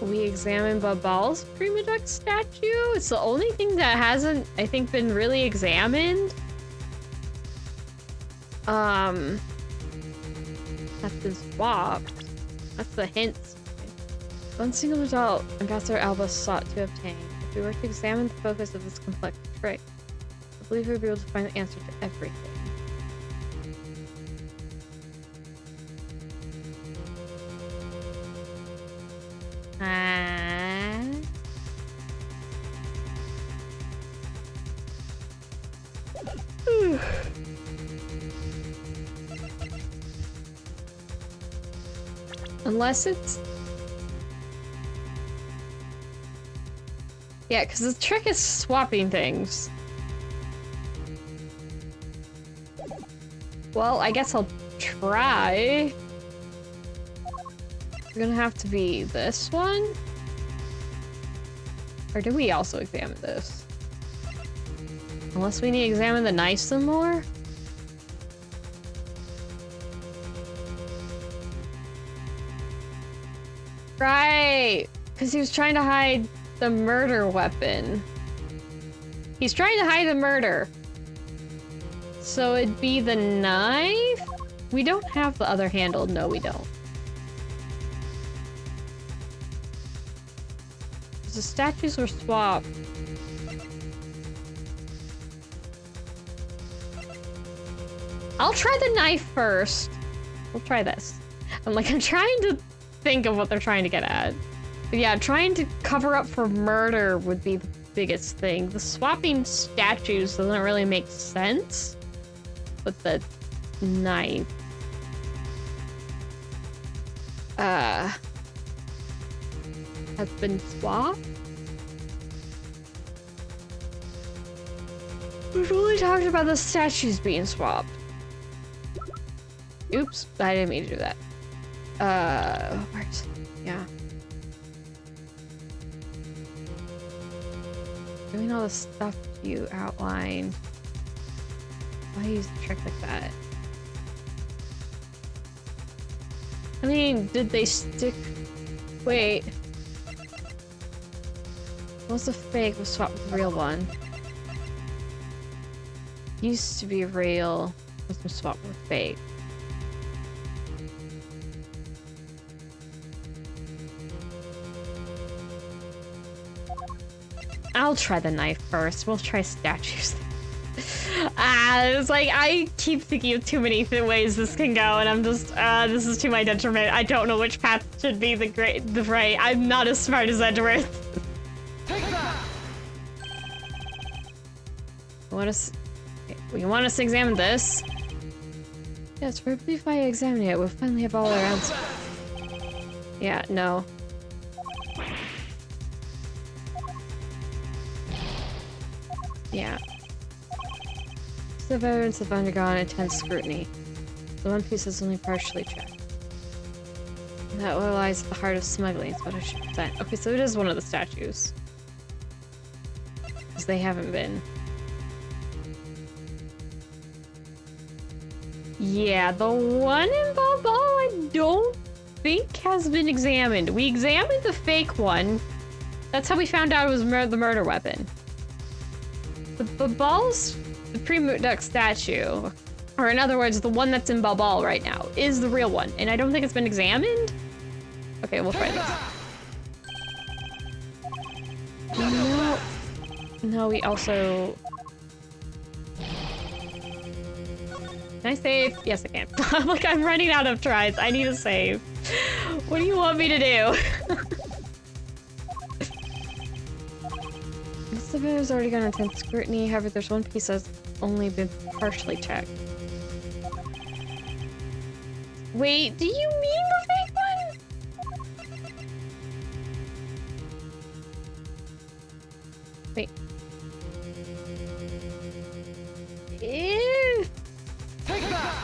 we examine Babal's Prima Duck statue? It's the only thing that hasn't, I think, been really examined. That's been swapped. That's the hint. One single result Ambassador Alba sought to obtain. If we were to examine the focus of this complex trick, I believe we would be able to find the answer to everything. Unless it's... Yeah, because the trick is swapping things. Well, I guess I'll try. It's gonna have to be this one? Or do we also examine this? Unless we need to examine the knife some more? Right! Because he was trying to hide the murder weapon. He's trying to hide the murder. So it'd be the knife? We don't have the other handle. No, we don't. The statues were swapped. I'll try the knife first. We'll try this. I'm trying to think of what they're trying to get at. But yeah, trying to cover up for murder would be the biggest thing. The swapping statues doesn't really make sense with the knife. Has been swapped? We've only talked about the statues being swapped. Oops, I didn't mean to do that. Where's... Yeah. Doing all the stuff you outlined. Why use a trick like that? I mean, did they stick... Wait. What's the fake was swapped with the real one? Used to be real. Was been swapped with fake. I'll try the knife first. We'll try statues. It's like, I keep thinking of too many ways this can go, and I'm just, this is to my detriment. I don't know which path should be the right. I'm not as smart as Edgeworth. Take that! You want us to examine this? Yes, I believe if I examine it, we'll finally have all our answers. Yeah, no. Yeah. Pieces of evidence have undergone intense scrutiny. The one piece is only partially checked. That lies at the heart of smuggling, is what I should present. Okay, so it is one of the statues. Because they haven't been. Yeah, the one in Ball I don't think has been examined. We examined the fake one. That's how we found out it was the murder weapon. The Ball's the pre-duck statue, or in other words, the one that's in Ball right now, is the real one. And I don't think it's been examined. Okay, we'll try this. No. No, we also... Can I save? Yes, I can. Look, I'm running out of tries. I need a save. What do you want me to do? This video has already gone intense scrutiny. However, there's one piece that's only been partially checked. Wait, do you mean the fake one? Wait. Ew. Take that!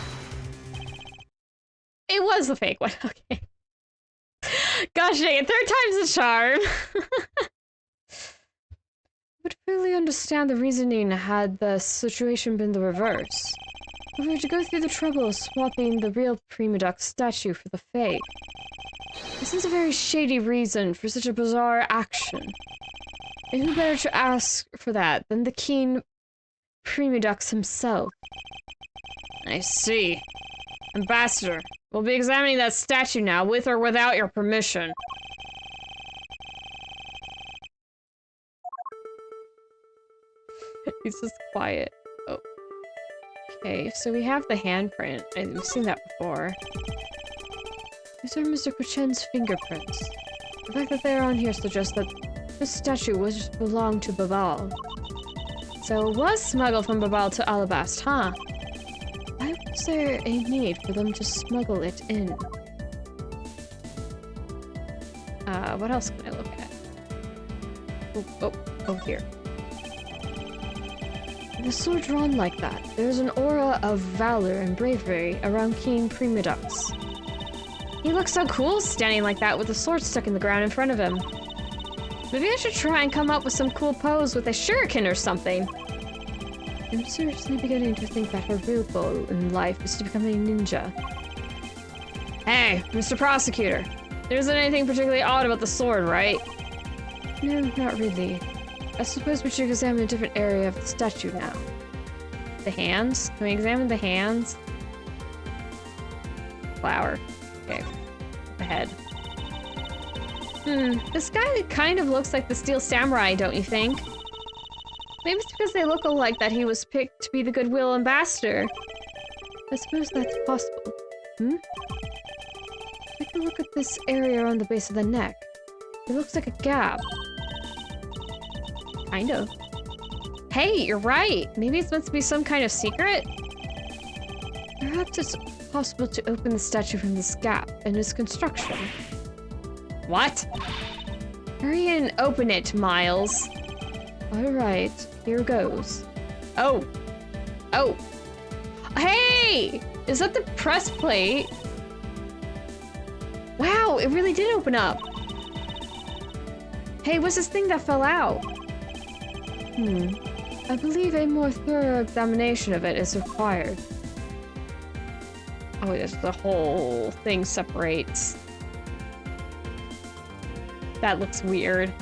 It was the fake one, okay. Gosh dang it, third time's the charm. I would fully understand the reasoning had the situation been the reverse. If we were to go through the trouble of swapping the real Prima Duck statue for the fake. This is a very shady reason for such a bizarre action. And who better to ask for that than the keen Prima Ducks himself? I see. Ambassador, we'll be examining that statue now, with or without your permission. He's just quiet. Oh. Okay, so we have the handprint. We've seen that before. These are Mr. Quichen's fingerprints. The fact that they're on here suggests that this statue belonged to Babal. So it was smuggled from Babal to Alabast, huh? Why was there a need for them to smuggle it in? What else can I look at? Oh, here. The sword drawn like that, there's an aura of valor and bravery around King Prima Ducks. He looks so cool standing like that with a sword stuck in the ground in front of him. Maybe I should try and come up with some cool pose with a shuriken or something. I'm seriously beginning to think that her real goal in life is to become a ninja. Hey, Mr. Prosecutor. There isn't anything particularly odd about the sword, right? No, not really. I suppose we should examine a different area of the statue now. The hands? Can we examine the hands? Flower. Okay. The head. This guy kind of looks like the Steel Samurai, don't you think? Maybe it's because they look alike that he was picked to be the Goodwill Ambassador. I suppose that's possible. Take a look at this area on the base of the neck. It looks like a gap. Kind of. Hey, you're right! Maybe it's meant to be some kind of secret? Perhaps it's possible to open the statue from this gap in its construction. What? Hurry and open it, Miles. Alright, here goes. Oh! Oh! Hey! Is that the press plate? Wow, it really did open up! Hey, what's this thing that fell out? I believe a more thorough examination of it is required. Oh, there's the whole thing separates. That looks weird.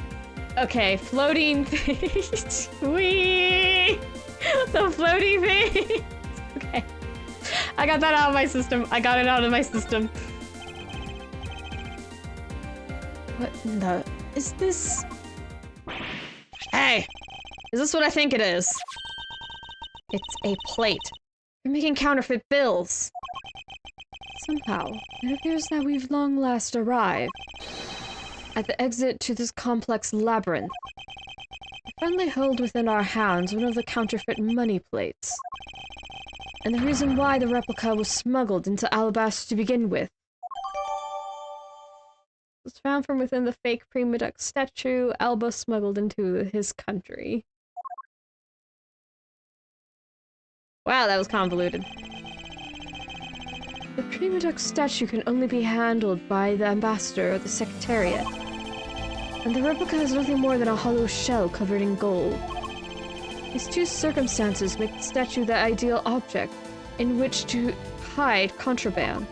Okay, floating things. Whee! The floating thing. Okay. I got that out of my system. I got it out of my system. What in the... Is this... Hey! Is this what I think it is? It's a plate. You're making counterfeit bills. Somehow, it appears that we've long last arrived at the exit to this complex labyrinth. We finally hold within our hands one of the counterfeit money plates, and the reason why the replica was smuggled into Alabast to begin with. It was found from within the fake Prima Duck statue Alba smuggled into his country. Wow, that was convoluted. The prima duck statue can only be handled by the ambassador or the secretariat. And the replica is nothing more than a hollow shell covered in gold. These two circumstances make the statue the ideal object in which to hide contraband.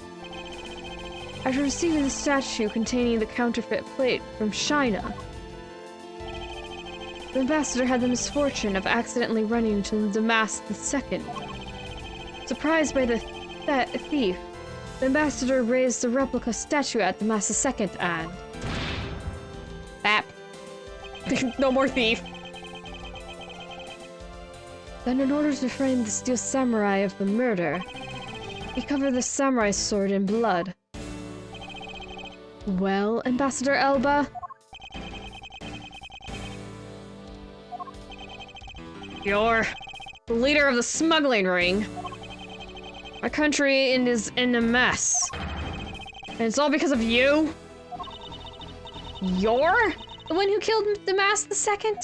After receiving the statue containing the counterfeit plate from China, the ambassador had the misfortune of accidentally running into Damas II. Surprised by the thief, the ambassador raised the replica statue at Damas II and... Bap. No more thief. Then in order to frame the steel samurai of the murder, he covered the samurai sword in blood. Well, Ambassador Elba? You're the leader of the smuggling ring. Our country is in a mess. And it's all because of you? You're the one who killed Damas II?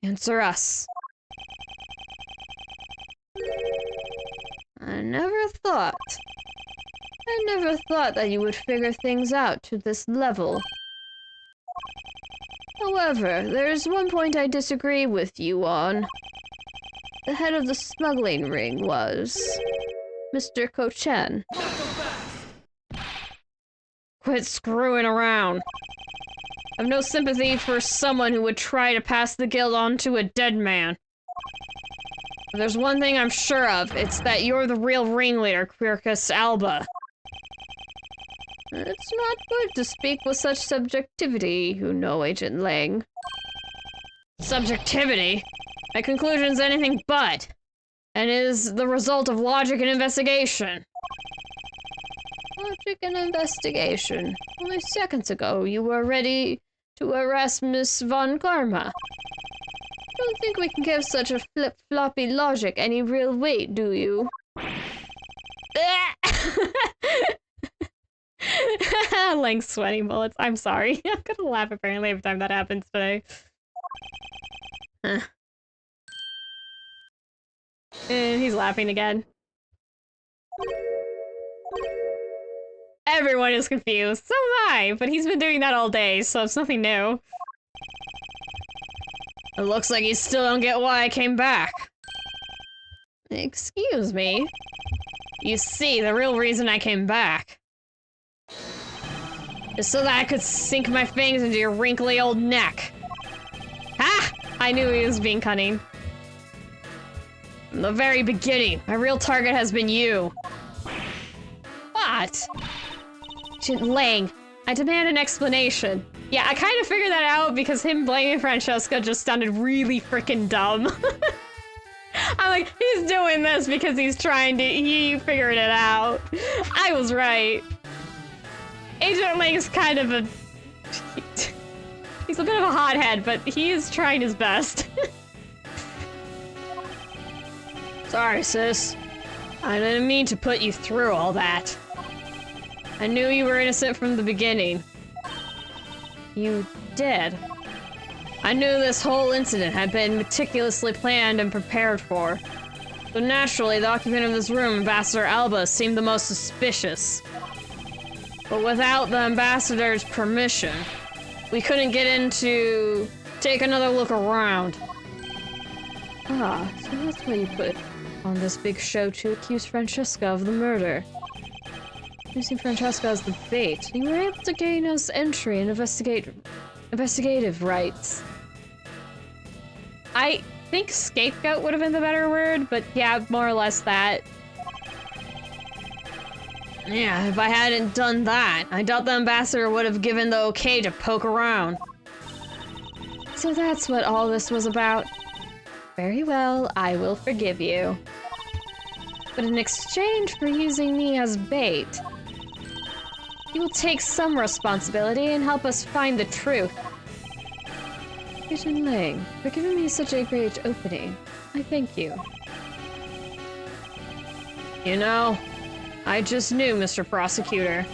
Answer us. I never thought that you would figure things out to this level. However, there's one point I disagree with you on. The head of the smuggling ring was... Mr. Kochen. Quit screwing around. I've no sympathy for someone who would try to pass the guilt on to a dead man. If there's one thing I'm sure of, it's that you're the real ringleader, Quirkus Alba. It's not good to speak with such subjectivity, you know, Agent Lang. Subjectivity? My conclusion's anything but, and is the result of logic and investigation. Logic and investigation. Only seconds ago, you were ready to arrest Miss Von Karma. I don't think we can give such a flip-floppy logic any real weight, do you? Lang's sweating bullets. I'm sorry. I'm gonna laugh apparently every time that happens today. And he's laughing again. Everyone is confused. So am I, but he's been doing that all day, so it's nothing new. It looks like you still don't get why I came back. Excuse me? You see, the real reason I came back is so that I could sink my fangs into your wrinkly old neck. Ha! I knew he was being cunning. From the very beginning, my real target has been you. What? Agent Lang, I demand an explanation. Yeah, I kind of figured that out because him blaming Francesca just sounded really freaking dumb. I'm like, he's doing this because he figured it out. I was right. Agent Lang is kind of a... he's a bit of a hothead, but he is trying his best. Sorry, sis. I didn't mean to put you through all that. I knew you were innocent from the beginning. You did. I knew this whole incident had been meticulously planned and prepared for. So naturally, the occupant of this room, Ambassador Alba, seemed the most suspicious. But without the ambassador's permission, we couldn't get in to take another look around. Ah, so that's why you put on this big show to accuse Francesca of the murder. Using Francesca as the bait, you were able to gain us entry and investigative rights. I think scapegoat would have been the better word, but yeah, more or less that. Yeah, if I hadn't done that, I doubt the ambassador would have given the okay to poke around. So that's what all this was about. Very well, I will forgive you. But in exchange for using me as bait, you will take some responsibility and help us find the truth. Agent Lang, for giving me such a great opening, I thank you. You know, I just knew, Mr. Prosecutor,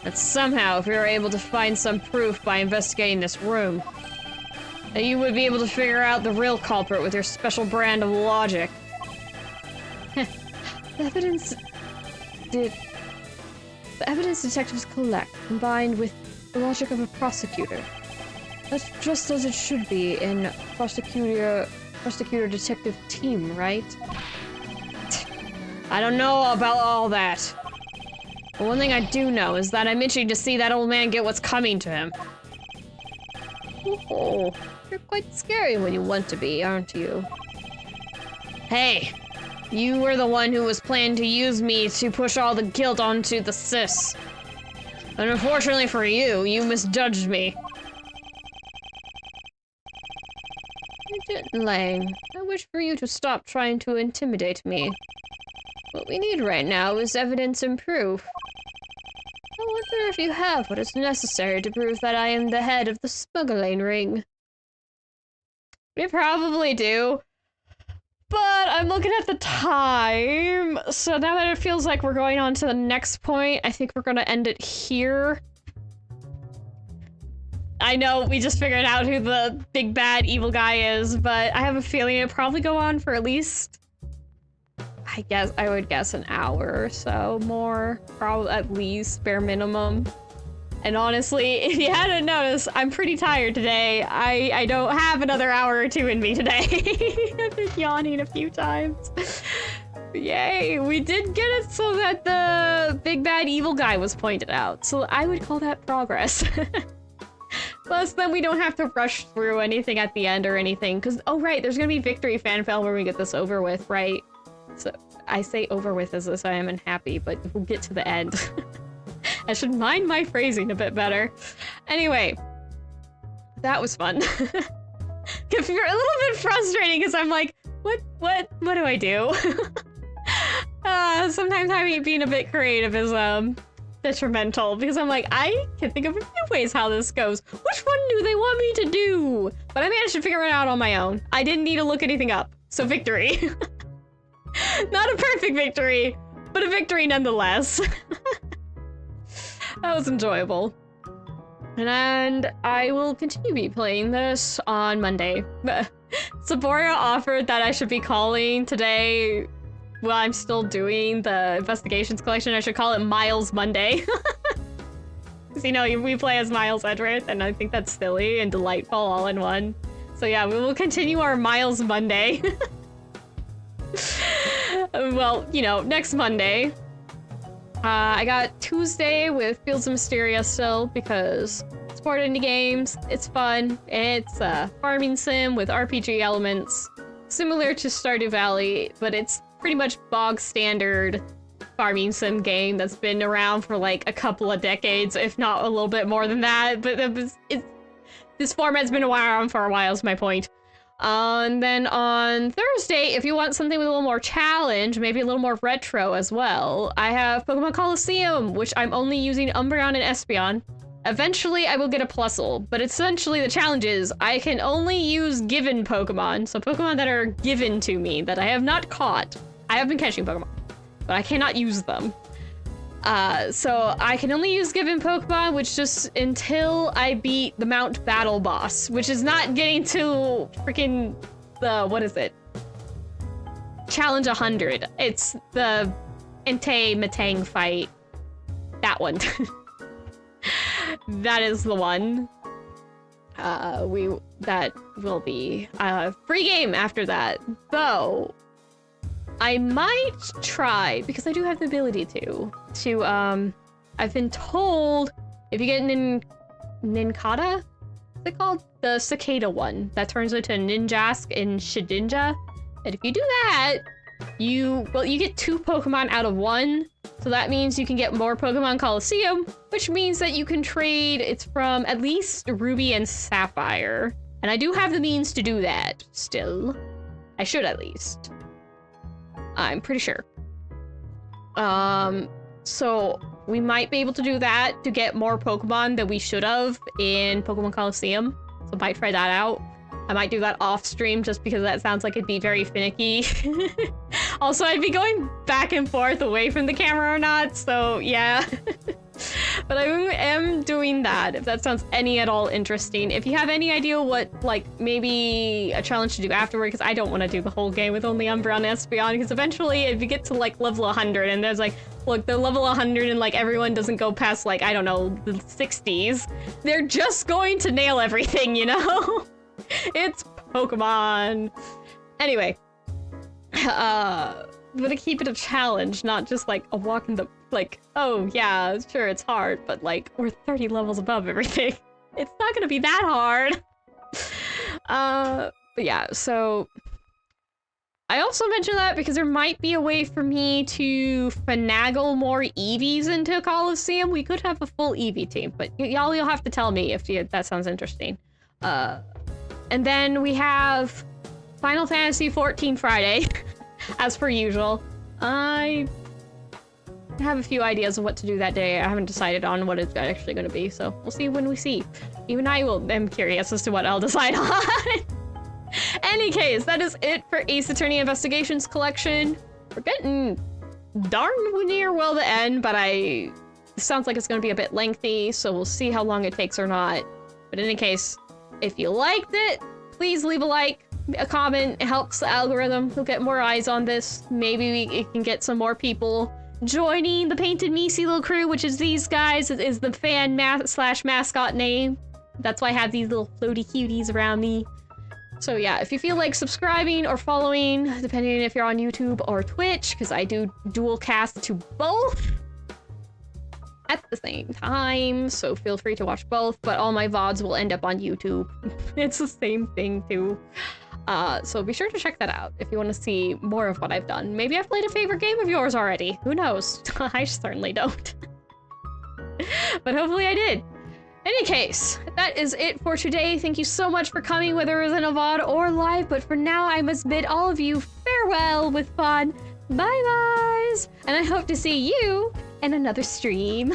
that somehow if we were able to find some proof by investigating this room, that you would be able to figure out the real culprit with your special brand of logic. The evidence detectives collect, combined with the logic of a prosecutor. That's just as it should be in prosecutor-detective team, right? I don't know about all that. But one thing I do know is that I'm itching to see that old man get what's coming to him. Oh, you're quite scary when you want to be, aren't you? Hey, you were the one who was planning to use me to push all the guilt onto the sis. And unfortunately for you, you misjudged me. You're getting lame. I wish for you to stop trying to intimidate me. What we need right now is evidence and proof. I wonder if you have what is necessary to prove that I am the head of the smuggling ring. We probably do. But I'm looking at the time, so now that it feels like we're going on to the next point, I think we're gonna end it here. I know we just figured out who the big bad evil guy is, but I have a feeling it'll probably go on for at least, I would guess an hour or so more, probably at least, bare minimum. And honestly, if you hadn't noticed, I'm pretty tired today. I don't have another hour or two in me today. I've been yawning a few times. Yay, we did get it so that the big bad evil guy was pointed out. So I would call that progress. Plus, then we don't have to rush through anything at the end or anything. Because, oh right, there's gonna be victory fanfare when we get this over with, right? So I say over with as if I am unhappy, but we'll get to the end. I should mind my phrasing a bit better. Anyway, that was fun. It's a little bit frustrating because I'm like, what do I do? Sometimes being a bit creative is detrimental because I'm like, I can think of a few ways how this goes. Which one do they want me to do? But I managed to figure it out on my own. I didn't need to look anything up. So victory. Not a perfect victory, but a victory nonetheless. That was enjoyable. And I will continue to be playing this on Monday. Saboria offered that I should be calling today while I'm still doing the investigations collection. I should call it Miles Monday. Because, you know, we play as Miles Edgeworth, and I think that's silly and delightful all in one. So yeah, we will continue our Miles Monday. Well, you know, next Monday. I got Tuesday with Fields of Mysteria still because support indie games. It's fun. It's a farming sim with RPG elements, similar to Stardew Valley, but it's pretty much bog standard farming sim game that's been around for like a couple of decades, if not a little bit more than that. But this format's been around for a while is my point. And then on Thursday, if you want something with a little more challenge, maybe a little more retro as well, I have Pokemon Coliseum, which I'm only using Umbreon and Espeon. Eventually, I will get a Plusle, but essentially the challenge is I can only use given Pokemon, so Pokemon that are given to me, that I have not caught. I have been catching Pokemon, but I cannot use them. So I can only use given Pokemon, which just until I beat the Mount Battle boss, which is not getting to freaking what is it? Challenge 100. It's the Entei Matang fight. That one. That is the one. That will be a free game after that, though. I might try, because I do have the ability to I've been told if you get Nincada, what's it called? The cicada one that turns into a Ninjask in Shedinja. And if you do that, you get 2 Pokemon out of 1. So that means you can get more Pokemon Coliseum, which means that you can trade, it's from at least Ruby and Sapphire. And I do have the means to do that still. I should at least. I'm pretty sure. So we might be able to do that to get more Pokemon than we should have in Pokemon Coliseum. So I might try that out. I might do that off stream just because that sounds like it'd be very finicky. Also, I'd be going back and forth away from the camera or not, so yeah. But I am doing that, if that sounds any at all interesting. If you have any idea what, like, maybe a challenge to do afterward, because I don't want to do the whole game with only Umbra and Espeon, because eventually if you get to, like, level 100, and there's, like, look, they're level 100 and, like, everyone doesn't go past, like, I don't know, the 60s, they're just going to nail everything, you know? It's Pokemon. Anyway. I'm gonna keep it a challenge, not just, like, a walk in the... Like, oh, yeah, sure, it's hard, but, like, we're 30 levels above everything. It's not gonna be that hard. But yeah, so... I also mentioned that because there might be a way for me to finagle more Eevees into Coliseum. We could have a full Eevee team, but y'all, you'll have to tell me if that sounds interesting. And then we have Final Fantasy XIV Friday, as per usual. I have a few ideas of what to do that day. I haven't decided on what it's actually going to be, so we'll see when we see. Even I am curious as to what I'll decide on. Any case, that is it for Ace Attorney Investigations Collection. We're getting darn near the end, but it sounds like it's going to be a bit lengthy, so we'll see how long it takes or not. But in any case, if you liked it, please leave a like, a comment. It helps the algorithm. We'll get more eyes on this. Maybe we can get some more people joining the Painted Meesy little crew, which is these guys. It is the fan slash mascot name. That's why I have these little floaty cuties around me. So yeah, if you feel like subscribing or following, depending if you're on YouTube or Twitch, because I do dual cast to both at the same time, so feel free to watch both, but all my VODs will end up on YouTube. It's the same thing too. So be sure to check that out if you want to see more of what I've done. Maybe I've played a favorite game of yours already. Who knows? I certainly don't. But hopefully I did. Any case, that is it for today. Thank you so much for coming, whether it was in a VOD or live, but for now I must bid all of you farewell with fun. Bye-byes! And I hope to see you in another stream.